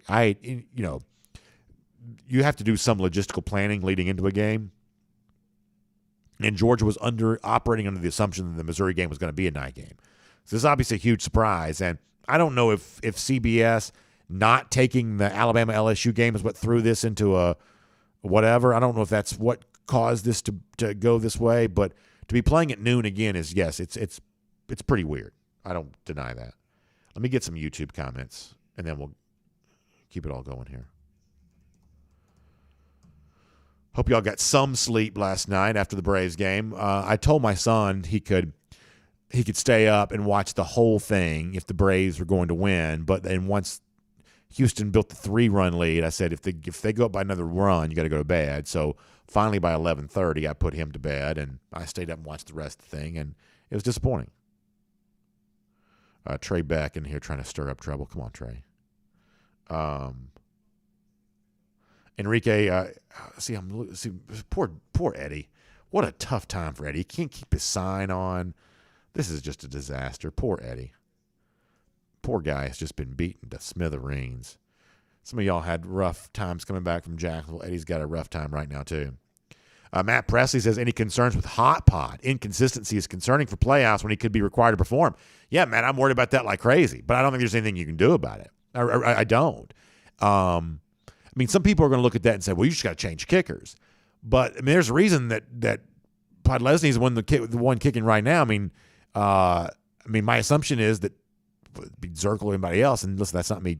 You have to do some logistical planning leading into a game. And Georgia was operating under the assumption that the Missouri game was going to be a night game. So this is obviously a huge surprise. And I don't know if CBS not taking the Alabama-LSU game is what threw this into a whatever. I don't know if that's what caused this to go this way. But to be playing at noon again is, yes, it's pretty weird. I don't deny that. Let me get some YouTube comments, and then we'll keep it all going here. Hope y'all got some sleep last night after the Braves game. I told my son he could stay up and watch the whole thing if the Braves were going to win. But then once Houston built the 3-run lead, I said if they go up by another run, you got to go to bed. So finally by 11:30, I put him to bed, and I stayed up and watched the rest of the thing, and it was disappointing. Trey back in here trying to stir up trouble. Come on, Trey. Enrique, poor Eddie. What a tough time for Eddie. He can't keep his sign on. This is just a disaster. Poor Eddie. Poor guy has just been beaten to smithereens. Some of y'all had rough times coming back from Jacksonville. Eddie's got a rough time right now, too. Matt Presley says, any concerns with Hot Pot? Inconsistency is concerning for playoffs when he could be required to perform. Yeah, man, I'm worried about that like crazy, but I don't think there's anything you can do about it. I don't. I mean, some people are going to look at that and say, well, you just got to change kickers. But, I mean, there's a reason that Podlesny is the one kicking right now. I mean, my assumption is that it'd be Zirkle or anybody else, and listen, that's not me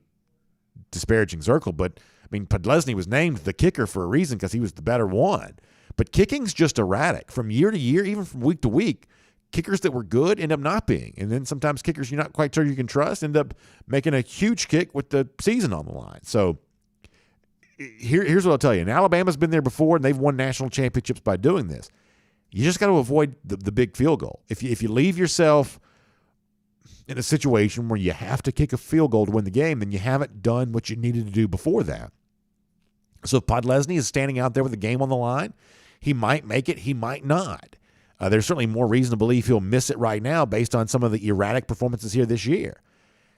disparaging Zirkle, but, I mean, Podlesny was named the kicker for a reason because he was the better one. But kicking's just erratic. From year to year, even from week to week, kickers that were good end up not being. And then sometimes kickers you're not quite sure you can trust end up making a huge kick with the season on the line. So here's what I'll tell you. And Alabama's been there before, and they've won national championships by doing this. You just got to avoid the big field goal. If you leave yourself in a situation where you have to kick a field goal to win the game, then you haven't done what you needed to do before that. So if Podlesny is standing out there with the game on the line, he might make it, he might not. There's certainly more reason to believe he'll miss it right now based on some of the erratic performances here this year.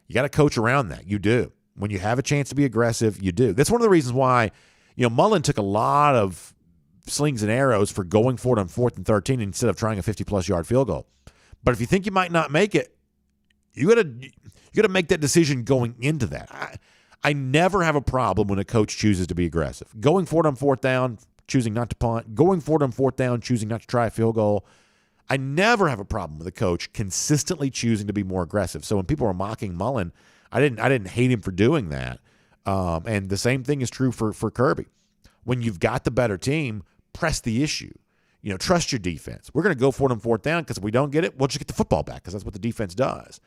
You got to coach around that. You do. When you have a chance to be aggressive, you do. That's one of the reasons why, Mullen took a lot of slings and arrows for going for it on 4th and 13 instead of trying a 50-plus yard field goal. But if you think you might not make it, you got to make that decision going into that. I never have a problem when a coach chooses to be aggressive. Going for it on 4th down, choosing not to punt. Going for it on 4th down, choosing not to try a field goal. I never have a problem with a coach consistently choosing to be more aggressive. So when people are mocking Mullen, I didn't hate him for doing that. And the same thing is true for Kirby. When you've got the better team, press the issue. Trust your defense. We're going to go for it on 4th down because if we don't get it, we'll just get the football back because that's what the defense does.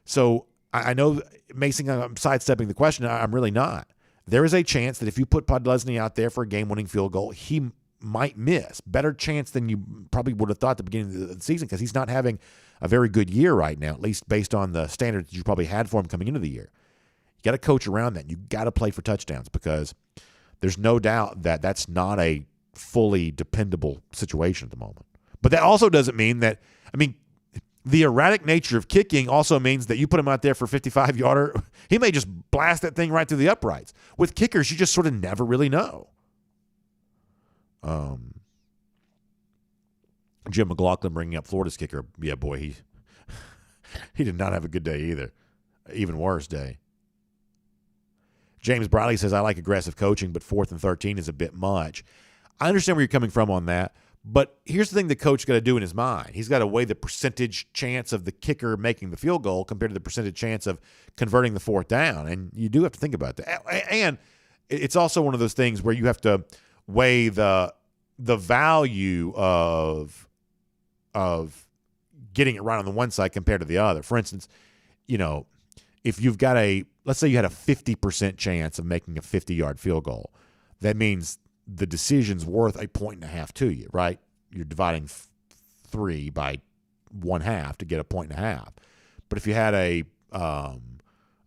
So I know Mason, I'm sidestepping the question. I'm really not. There is a chance that if you put Podlesny out there for a game-winning field goal, he might miss. Better chance than you probably would have thought at the beginning of the season because he's not having a very good year right now, at least based on the standards you probably had for him coming into the year. You got to coach around that. You got to play for touchdowns because there's no doubt that that's not a fully dependable situation at the moment. But that also doesn't mean that, the erratic nature of kicking also means that you put him out there for 55-yarder, he may just blast that thing right through the uprights. With kickers, you just sort of never really know. Jim McLaughlin bringing up Florida's kicker. Yeah, boy, he did not have a good day either. Even worse day. James Briley says, I like aggressive coaching, but 4th and 13 is a bit much. I understand where you're coming from on that. But here's the thing the coach got to do in his mind. He's got to weigh the percentage chance of the kicker making the field goal compared to the percentage chance of converting the 4th down. And you do have to think about that. And it's also one of those things where you have to weigh the value of getting it right on the one side compared to the other. For instance, if you've got let's say you had a 50% chance of making a 50-yard field goal, that means the decision's worth 1.5 points to you, right? You're dividing 3 by 1/2 to get 1.5 points. But if you had a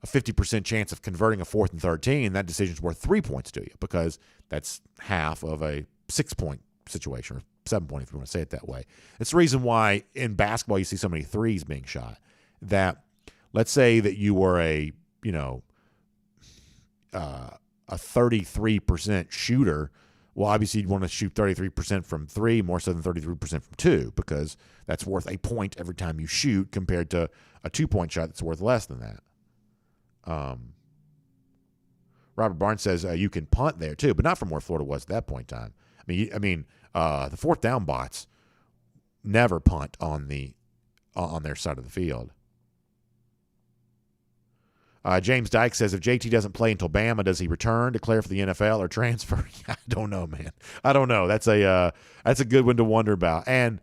50% chance of converting a 4th and 13, that decision's worth 3 points to you because that's half of a 6-point situation, or 7 point if you want to say it that way. It's the reason why in basketball you see so many threes being shot. That let's say that you were a 33% shooter. Well, obviously, you'd want to shoot 33% from 3 more so than 33% from 2 because that's worth 1 point every time you shoot compared to a 2-point shot that's worth less than that. Robert Barnes says you can punt there too, but not from where Florida was at that point in time. The 4th down bots never punt on their side of the field. James Dyke says, if JT doesn't play until Bama, does he return, declare for the NFL, or transfer? I don't know, man. I don't know. That's a good one to wonder about. And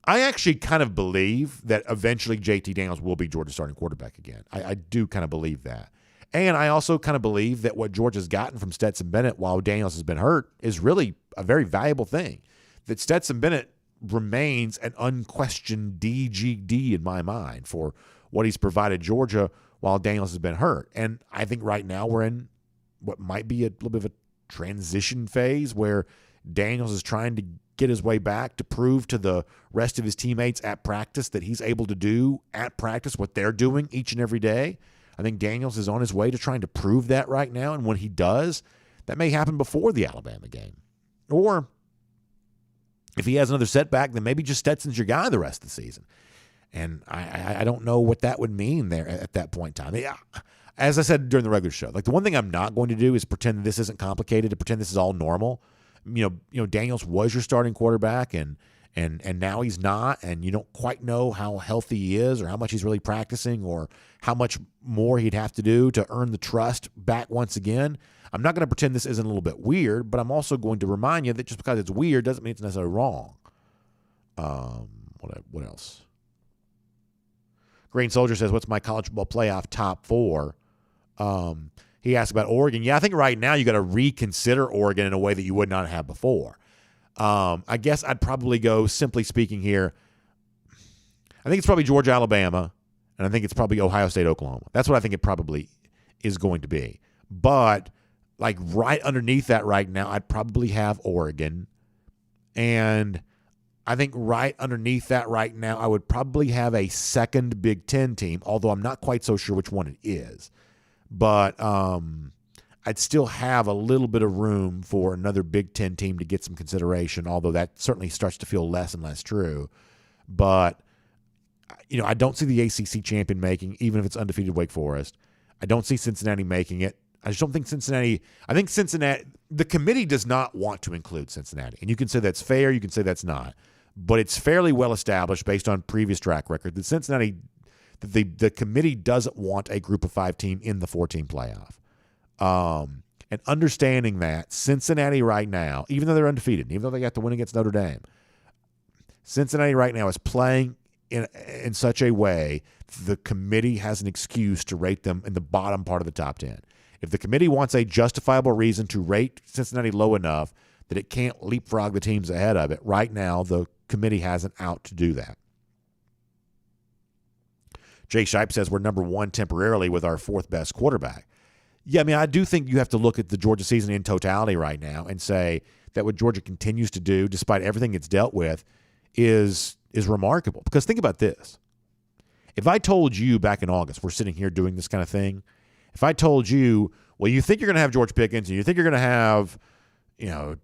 I actually kind of believe that eventually JT Daniels will be Georgia's starting quarterback again. I do kind of believe that. And I also kind of believe that what Georgia's gotten from Stetson Bennett while Daniels has been hurt is really a very valuable thing. That Stetson Bennett remains an unquestioned DGD in my mind for what he's provided Georgia while Daniels has been hurt. And I think right now we're in what might be a little bit of a transition phase where Daniels is trying to get his way back, to prove to the rest of his teammates at practice that he's able to do at practice what they're doing each and every day. I think Daniels is on his way to trying to prove that right now, and when he does, that may happen before the Alabama game. Or if he has another setback, then maybe just Stetson's your guy the rest of the season. And I don't know what that would mean there at that point in time. Yeah, as I said during the regular show, like the one thing I'm not going to do is pretend that this isn't complicated, to pretend this is all normal. You know, Daniels was your starting quarterback, and now he's not, and you don't quite know how healthy he is or how much he's really practicing or how much more he'd have to do to earn the trust back once again. I'm not going to pretend this isn't a little bit weird, but I'm also going to remind you that just because it's weird doesn't mean it's necessarily wrong. What else? Green Soldier says, what's my college football playoff top 4? He asked about Oregon. Yeah, I think right now you got to reconsider Oregon in a way that you would not have before. I guess I'd probably go, simply speaking here, I think it's probably Georgia, Alabama, and I think it's probably Ohio State, Oklahoma. That's what I think it probably is going to be. But like right underneath that right now, I'd probably have Oregon. And I think right underneath that right now, I would probably have a second Big Ten team, although I'm not quite so sure which one it is. But I'd still have a little bit of room for another Big Ten team to get some consideration, although that certainly starts to feel less and less true. But, you know, I don't see the ACC champion making, even if it's undefeated Wake Forest. I don't see Cincinnati making it. I just don't think Cincinnati – I think Cincinnati – the committee does not want to include Cincinnati. And you can say that's fair. You can say that's not. But it's fairly well established based on previous track record that Cincinnati – the committee doesn't want a group of 5 team in the 4-team playoff. And understanding that, Cincinnati right now, even though they're undefeated, even though they got the win against Notre Dame, Cincinnati right now is playing in such a way the committee has an excuse to rate them in the bottom part of the top 10. If the committee wants a justifiable reason to rate Cincinnati low enough that it can't leapfrog the teams ahead of it, right now the committee has an out to do that. Jay Shipe says we're number 1 temporarily with our 4th best quarterback. Yeah, I mean, I do think you have to look at the Georgia season in totality right now and say that what Georgia continues to do, despite everything it's dealt with, is remarkable. Because think about this. If I told you back in August, we're sitting here doing this kind of thing, if I told you, well, you think you're going to have George Pickens and you think you're going to have, you know,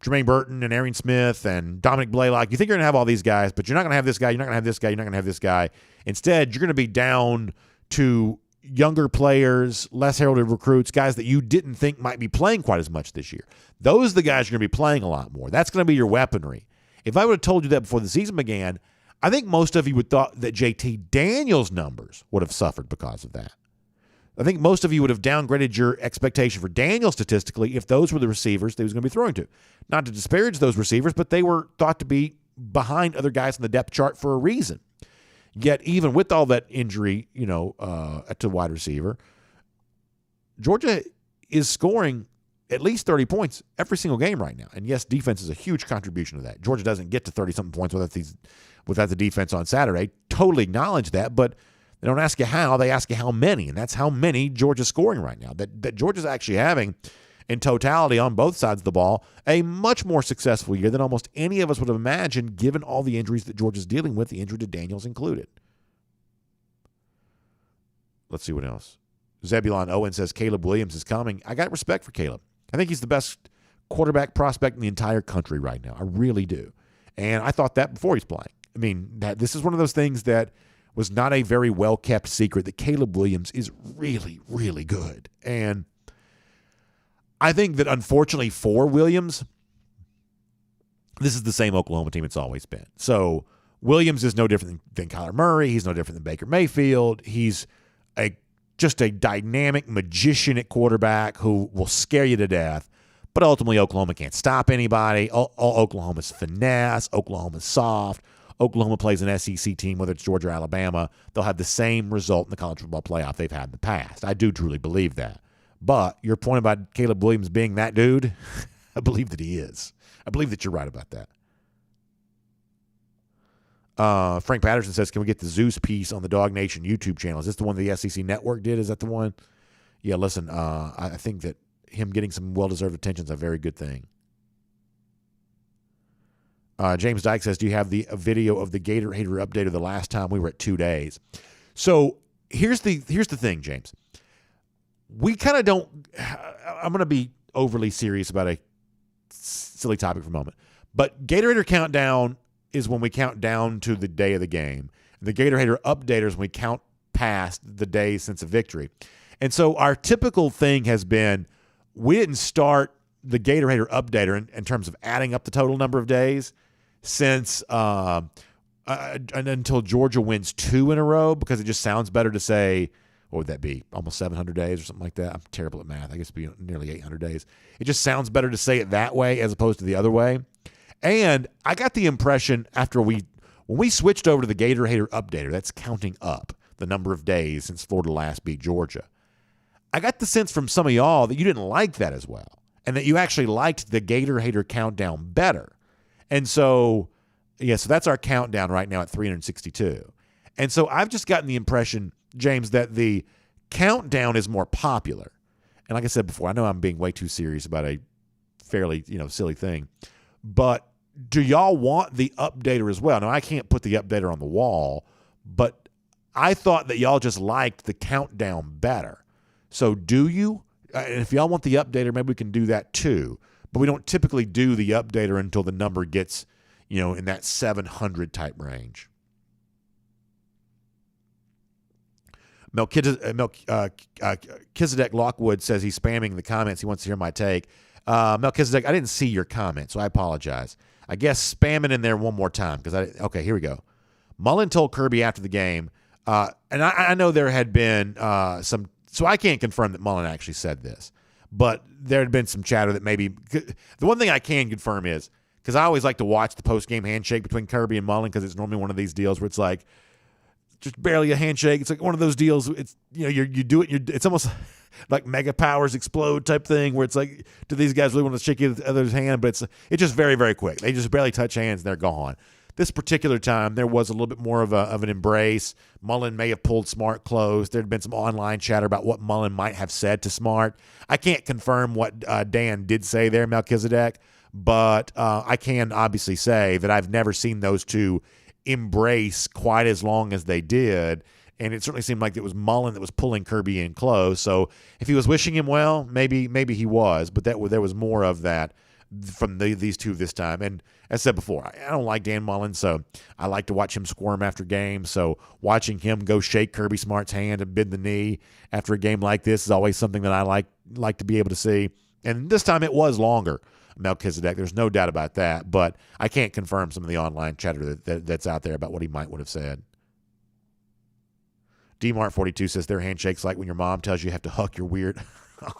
Jermaine Burton and Arian Smith and Dominic Blaylock, you think you're going to have all these guys, but you're not going to have this guy, you're not going to have this guy, you're not going to have this guy. Instead, you're going to be down to younger players, less heralded recruits, guys that you didn't think might be playing quite as much this year. Those are the guys you're going to be playing a lot more. That's going to be your weaponry. If I would have told you that before the season began, I think most of you would have thought that JT Daniels' numbers would have suffered because of that. I think most of you would have downgraded your expectation for Daniels statistically if those were the receivers that he was going to be throwing to. Not to disparage those receivers, but they were thought to be behind other guys on the depth chart for a reason. Yet even with all that injury, to wide receiver, Georgia is scoring at least 30 points every single game right now. And yes, defense is a huge contribution to that. Georgia doesn't get to 30-something points without the defense on Saturday. Totally acknowledge that, but they don't ask you how, they ask you how many, and that's how many Georgia's scoring right now. That Georgia's actually having, in totality on both sides of the ball, a much more successful year than almost any of us would have imagined given all the injuries that Georgia's dealing with, the injury to Daniels included. Let's see what else. Zebulon Owen says Caleb Williams is coming. I got respect for Caleb. I think he's the best quarterback prospect in the entire country right now. I really do. And I thought that before he's playing. I mean, this is one of those things that was not a very well-kept secret that Caleb Williams is really, really good. And I think that unfortunately for Williams, this is the same Oklahoma team it's always been. So Williams is no different than Kyler Murray. He's no different than Baker Mayfield. He's just a dynamic magician at quarterback who will scare you to death. But ultimately, Oklahoma can't stop anybody. All Oklahoma's finesse. Oklahoma's soft. Oklahoma plays an SEC team, whether it's Georgia or Alabama, they'll have the same result in the college football playoff they've had in the past. I do truly believe that. But your point about Caleb Williams being that dude, I believe that he is. I believe that you're right about that. Frank Patterson says, can we get the Zeus piece on the DawgNation YouTube channel? Is this the one the SEC Network did? Is that the one? Yeah, listen, I think that him getting some well-deserved attention is a very good thing. James Dyke says, do you have the video of the Gator Hater update of the last time we were at 2 days? So here's the thing, James. We kind of don't – I'm going to be overly serious about a silly topic for a moment. But Gator Hater Countdown is when we count down to the day of the game. The Gator Hater updater is when we count past the day since a victory. And so our typical thing has been we didn't start the Gator Hater updater in terms of adding up the total number of days since until Georgia wins 2 in a row, because it just sounds better to say, what would that be, almost 700 days or something like that? I'm terrible at math. I guess it'd be nearly 800 days. It just sounds better to say it that way as opposed to the other way. And I got the impression after when we switched over to the Gator Hater updater, that's counting up the number of days since Florida last beat Georgia, I got the sense from some of y'all that you didn't like that as well, and that you actually liked the Gator Hater countdown better. And so, yeah, so that's our countdown right now at 362. And so I've just gotten the impression, James, that the countdown is more popular. And like I said before, I know I'm being way too serious about a fairly, silly thing. But do y'all want the updater as well? Now, I can't put the updater on the wall, but I thought that y'all just liked the countdown better. So do you? And if y'all want the updater, maybe we can do that too. But we don't typically do the updater until the number gets, in that 700 type range. Melchizedek Lockwood says he's spamming the comments. He wants to hear my take. Melchizedek, I didn't see your comment, so I apologize. I guess spam it in there one more time. Okay, here we go. Mullen told Kirby after the game, and I know there had been some, so I can't confirm that Mullen actually said this, but there had been some chatter that maybe, the one thing I can confirm is, because I always like to watch the post-game handshake between Kirby and Mullen, because it's normally one of these deals where it's like, just barely a handshake. It's like one of those deals. It's you do it. It's almost like mega powers explode type thing, where it's like, do these guys really want to shake each other's hand? But it's just very, very quick. They just barely touch hands and they're gone. This particular time, there was a little bit more of an embrace. Mullen may have pulled Smart close. There had been some online chatter about what Mullen might have said to Smart. I can't confirm what Dan did say there, Melchizedek, but I can obviously say that I've never seen those two embrace quite as long as they did, and it certainly seemed like it was Mullen that was pulling Kirby in close. So if he was wishing him well, maybe he was, but there was more of that from these two this time. And as I said before, I don't like Dan Mullen, so I like to watch him squirm after games. So watching him go shake Kirby Smart's hand and bend the knee after a game like this is always something that I like to be able to see. And this time it was longer, Melchizedek. There's no doubt about that, but I can't confirm some of the online chatter that's out there about what he might would have said. DMart42 says their handshake's like when your mom tells you have to hug your weird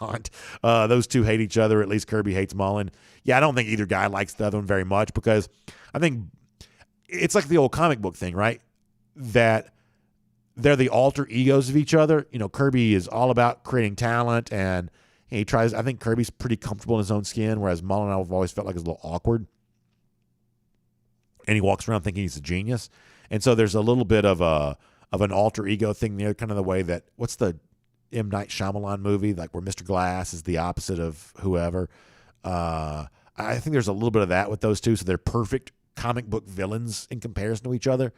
aunt. Those two hate each other. At least Kirby hates Mullen. Yeah, I don't think either guy likes the other one very much, because I think it's like the old comic book thing, right? That they're the alter egos of each other. Kirby is all about creating talent, and he tries. I think Kirby's pretty comfortable in his own skin, whereas Mullen, I've always felt like is a little awkward, and he walks around thinking he's a genius. And so there's a little bit of an alter ego thing there, kind of the way that, what's the M. Night Shyamalan movie, like where Mr. Glass is the opposite of whoever. I think there's a little bit of that with those two, so they're perfect comic book villains in comparison to each other.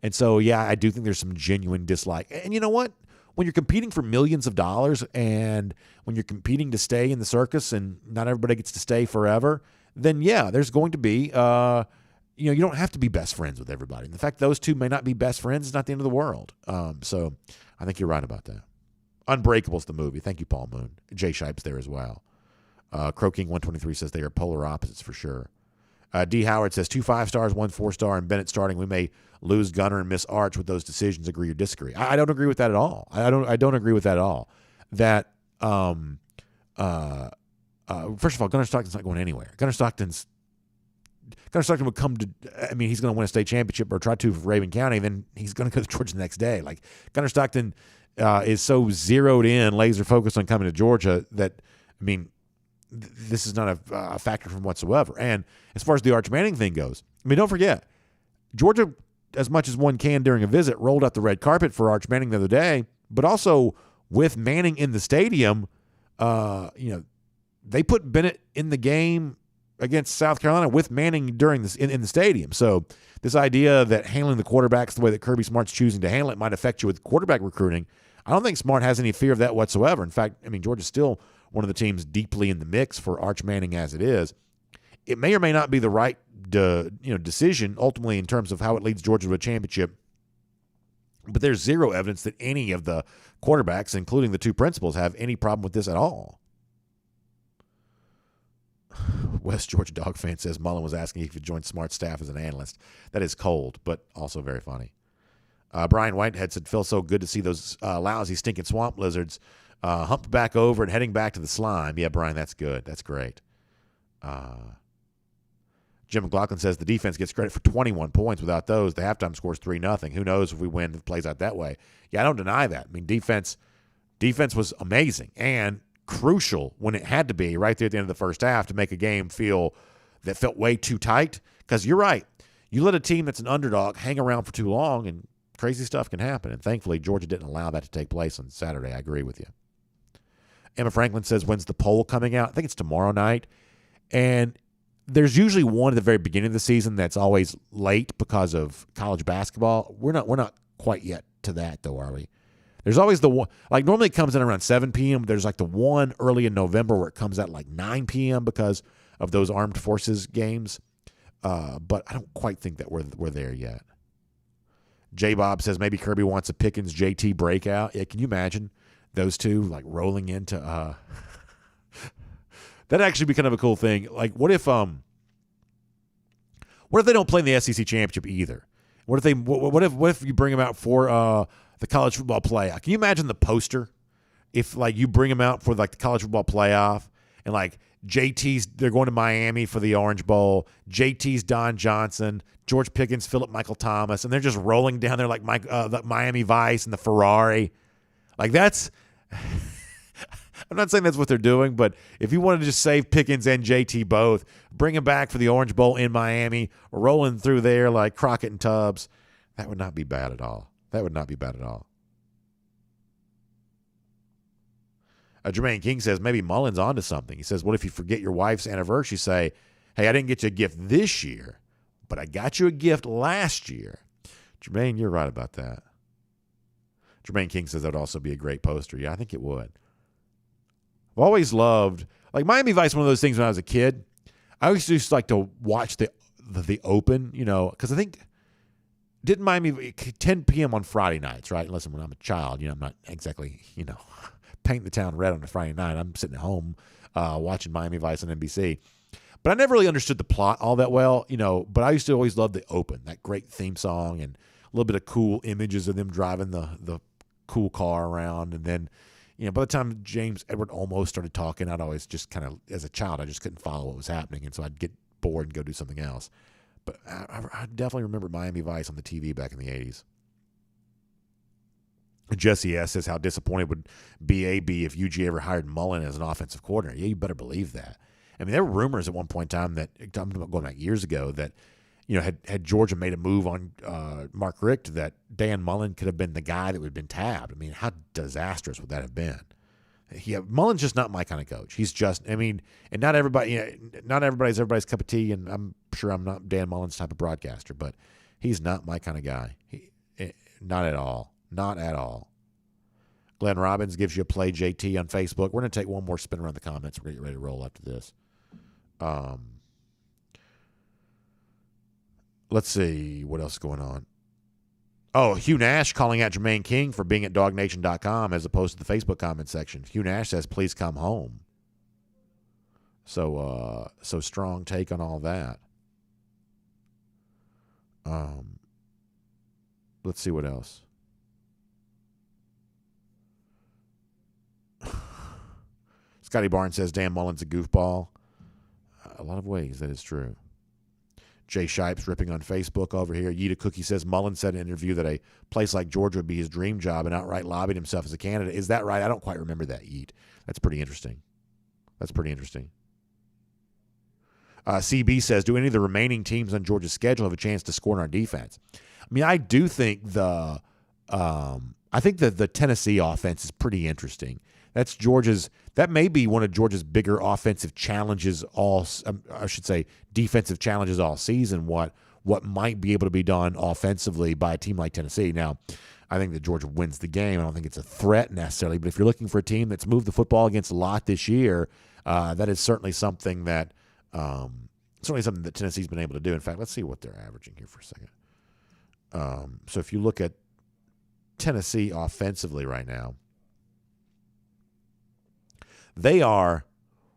And so, yeah, I do think there's some genuine dislike. And you know what? When you're competing for millions of dollars, and when you're competing to stay in the circus, and not everybody gets to stay forever, then yeah, there's going to be, you don't have to be best friends with everybody. And the fact those two may not be best friends is not the end of the world. So I think you're right about that. Unbreakable's the movie. Thank you, Paul Moon. Jay Shipe's there as well. Crow King 123 says they are polar opposites for sure. D. Howard says 2 5-stars, 1 4-star, and Bennett starting. We may lose Gunner and miss Arch with those decisions. Agree or disagree? I don't agree with that at all. I don't agree with that at all. That first of all, Gunner Stockton's not going anywhere. Gunner Stockton would come to. I mean, he's going to win a state championship or try to for Raven County. Then he's going to go to Georgia the next day. Like, Gunner Stockton is so zeroed in, laser focused on coming to Georgia that, I mean, this is not a factor from whatsoever. And as far as the Arch Manning thing goes, I mean, don't forget, Georgia, as much as one can during a visit, rolled out the red carpet for Arch Manning the other day, but also with Manning in the stadium, they put Bennett in the game against South Carolina with Manning during this in the stadium. So this idea that handling the quarterbacks the way that Kirby Smart's choosing to handle it might affect you with quarterback recruiting, I don't think Smart has any fear of that whatsoever. In fact, I mean, Georgia's still one of the teams deeply in the mix for Arch Manning as it is. It may or may not be the right decision ultimately in terms of how it leads Georgia to a championship, but there's zero evidence that any of the quarterbacks, including the two principals, have any problem with this at all. West Georgia Dog fan says Mullen was asking if he could join Smart's staff as an analyst. That is cold, but also very funny. Brian Whitehead said, feels so good to see those lousy, stinking swamp lizards humped back over and heading back to the slime. Yeah, Brian, that's good. That's great. Jim McLaughlin says the defense gets credit for 21 points. Without those, the halftime score is 3-0. Who knows if we win if it plays out that way? Yeah, I don't deny that. I mean, defense was amazing and crucial when it had to be right there at the end of the first half to make a game felt way too tight. Because you're right. You let a team that's an underdog hang around for too long and crazy stuff can happen. And thankfully, Georgia didn't allow that to take place on Saturday. I agree with you. Emma Franklin says, when's the poll coming out? I think it's tomorrow night. And there's usually one at the very beginning of the season that's always late because of college basketball. We're not quite yet to that, though, are we? There's always the one, like normally it comes in around 7 p.m. There's like the one early in November where it comes out like 9 p.m. because of those armed forces games. But I don't quite think that we're there yet. J Bob says maybe Kirby wants a Pickens JT breakout. Yeah, can you imagine those two like rolling into that'd actually be kind of a cool thing. Like what if they don't play in the SEC championship either? What if you bring them out for the college football playoff? Can you imagine the poster if like you bring them out for like the college football playoff and like they're going to Miami for the Orange Bowl. JT's Don Johnson, George Pickens, Philip Michael Thomas, and they're just rolling down there like the Miami Vice and the Ferrari. Like that's I'm not saying that's what they're doing, but if you wanted to just save Pickens and JT both, bring them back for the Orange Bowl in Miami, rolling through there like Crockett and Tubbs, that would not be bad at all. That would not be bad at all. Jermaine King says maybe Mullen's onto something. He says, what if you forget your wife's anniversary? Say, hey, I didn't get you a gift this year, but I got you a gift last year. Jermaine, you're right about that. Jermaine King says that would also be a great poster. Yeah, I think it would. I've always loved, like Miami Vice, one of those things when I was a kid. I always used to like to watch the Open, because I think, didn't Miami, 10 p.m. on Friday nights, right? Listen, when I'm a child, I'm not exactly, paint the town red on a Friday night. I'm sitting at home watching Miami Vice on NBC. But I never really understood the plot all that well, but I used to always love the Open, that great theme song and a little bit of cool images of them driving the cool car around. And then, by the time James Edward Olmos started talking, I'd always just kind of, as a child, I just couldn't follow what was happening. And so I'd get bored and go do something else. But I definitely remember Miami Vice on the TV back in the 80s. Jesse S. says how disappointed would BA be if UGA ever hired Mullen as an offensive coordinator. Yeah, you better believe that. I mean, there were rumors at one point in time that, I'm going back years ago, that had Georgia made a move on Mark Richt, that Dan Mullen could have been the guy that would have been tabbed. I mean, how disastrous would that have been? Mullen's just not my kind of coach. He's just, and not everybody, not everybody's cup of tea, and I'm sure I'm not Dan Mullen's type of broadcaster, but he's not my kind of guy. Not at all. Not at all. Glenn Robbins gives you a play JT on Facebook. We're going to take one more spin around the comments. We're going to get ready to roll after this. Let's see what else is going on. Oh, Hugh Nash calling out Jermaine King for being at DawgNation.com as opposed to the Facebook comment section. Hugh Nash says, please come home. So strong take on all that. Let's see what else. Scotty Barnes says Dan Mullen's a goofball. A lot of ways that is true. Jay Shipes ripping on Facebook over here. Yita Cookie says Mullen said in an interview that a place like Georgia would be his dream job and outright lobbied himself as a candidate. Is that right? I don't quite remember that, Yeet. That's pretty interesting. CB says, do any of the remaining teams on Georgia's schedule have a chance to score in our defense? I mean, I do think the I think that the Tennessee offense is pretty interesting. That may be one of Georgia's bigger offensive challenges defensive challenges all season, what might be able to be done offensively by a team like Tennessee. Now, I think that Georgia wins the game. I don't think it's a threat necessarily, but if you're looking for a team that's moved the football against a lot this year, that is certainly something that Tennessee's been able to do. In fact, let's see what they're averaging here for a second. So if you look at Tennessee offensively right now, they are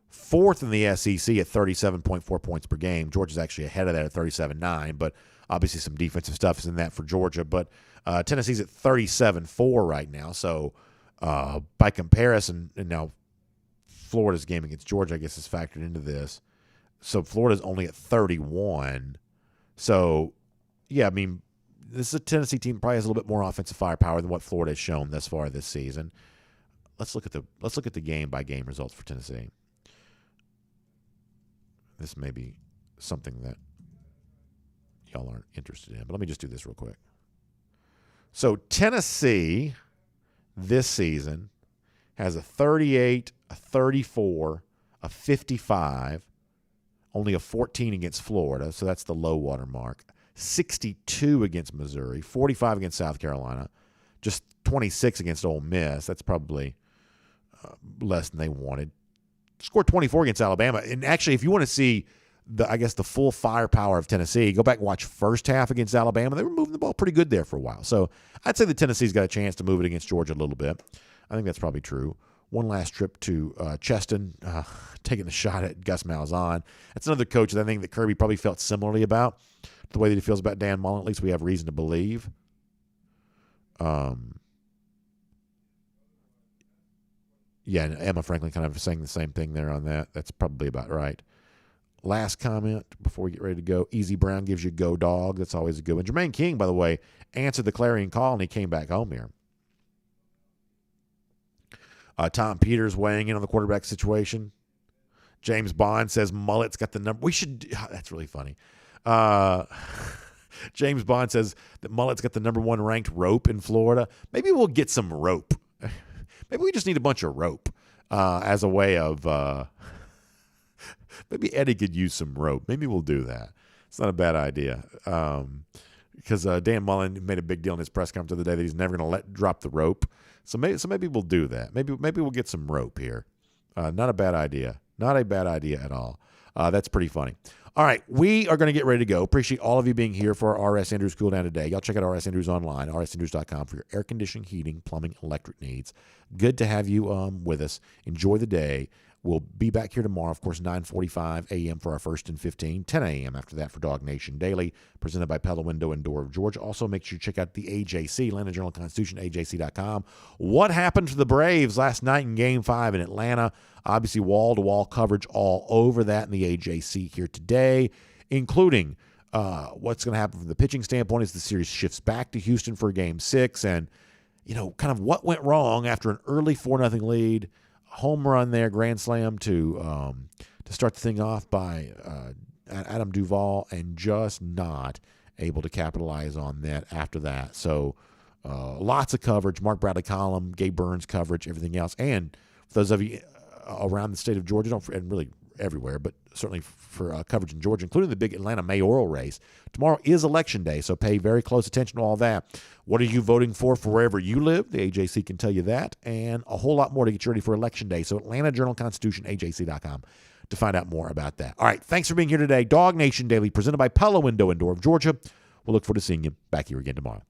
fourth in the SEC at 37.4 points per game. Georgia's actually ahead of that at 37.9, but obviously some defensive stuff is in that for Georgia. But Tennessee's at 37.4 right now. So by comparison, and now Florida's game against Georgia, I guess, is factored into this. So Florida's only at 31. So, yeah, I mean, this is a Tennessee team probably has a little bit more offensive firepower than what Florida has shown thus far this season. Let's look at the game by game results for Tennessee. This may be something that y'all aren't interested in, but let me just do this real quick. So Tennessee this season has a 38, a 34, a 55, only a 14 against Florida, so that's the low water mark. 62 against Missouri, 45 against South Carolina, just 26 against Ole Miss. That's probably less than they wanted. Scored 24 against Alabama. And actually, if you want to see the full firepower of Tennessee, go back and watch first half against Alabama. They were moving the ball pretty good there for a while. So I'd say that Tennessee's got a chance to move it against Georgia a little bit. I think that's probably true. One last trip to Cheston, taking a shot at Gus Malzahn. That's another coach that I think that Kirby probably felt similarly about. The way that he feels about Dan Mullen, at least we have reason to believe. Yeah, and Emma Franklin kind of saying the same thing there on that. That's probably about right. Last comment before we get ready to go. Easy Brown gives you go dog. That's always a good one. Jermaine King, by the way, answered the clarion call, and he came back home here. Tom Peters weighing in on the quarterback situation. James Bond says Mullet's got the number. That's really funny. James Bond says that Mullet's got the number 1 ranked rope in Florida. Maybe we'll get some rope. Maybe we just need a bunch of rope as a way of maybe Eddie could use some rope. Maybe we'll do that. It's not a bad idea because Dan Mullen made a big deal in his press conference the other day that he's never going to drop the rope. So maybe we'll do that. Maybe we'll get some rope here. Not a bad idea. Not a bad idea at all. That's pretty funny. All right, we are going to get ready to go. Appreciate all of you being here for our RS Andrews Cool Down today. Y'all check out RS Andrews online, rsandrews.com for your air conditioning, heating, plumbing, electric needs. Good to have you with us. Enjoy the day. We'll be back here tomorrow, of course, 9:45 a.m. for our First and 15, 10 a.m. after that for DawgNation Daily, presented by Pella Window and Door of Georgia. Also, make sure you check out the AJC, Atlanta Journal-Constitution, AJC.com. What happened to the Braves last night in Game 5 in Atlanta? Obviously, wall-to-wall coverage all over that in the AJC here today, including what's going to happen from the pitching standpoint as the series shifts back to Houston for Game 6, and kind of what went wrong after an early 4-0 lead. Home run there, grand slam to start the thing off by Adam Duvall, and just not able to capitalize on that after that. So lots of coverage, Mark Bradley column, Gabe Burns coverage, everything else. And for those of you around the state of Georgia, and really everywhere, but certainly for coverage in Georgia, including the big Atlanta mayoral race. Tomorrow is Election Day, so pay very close attention to all that. What are you voting for wherever you live? The AJC can tell you that, and a whole lot more to get you ready for Election Day. So Atlanta Journal-Constitution, AJC.com to find out more about that. All right, thanks for being here today. DawgNation Daily, presented by Pella Window and Door of Georgia. We'll look forward to seeing you back here again tomorrow.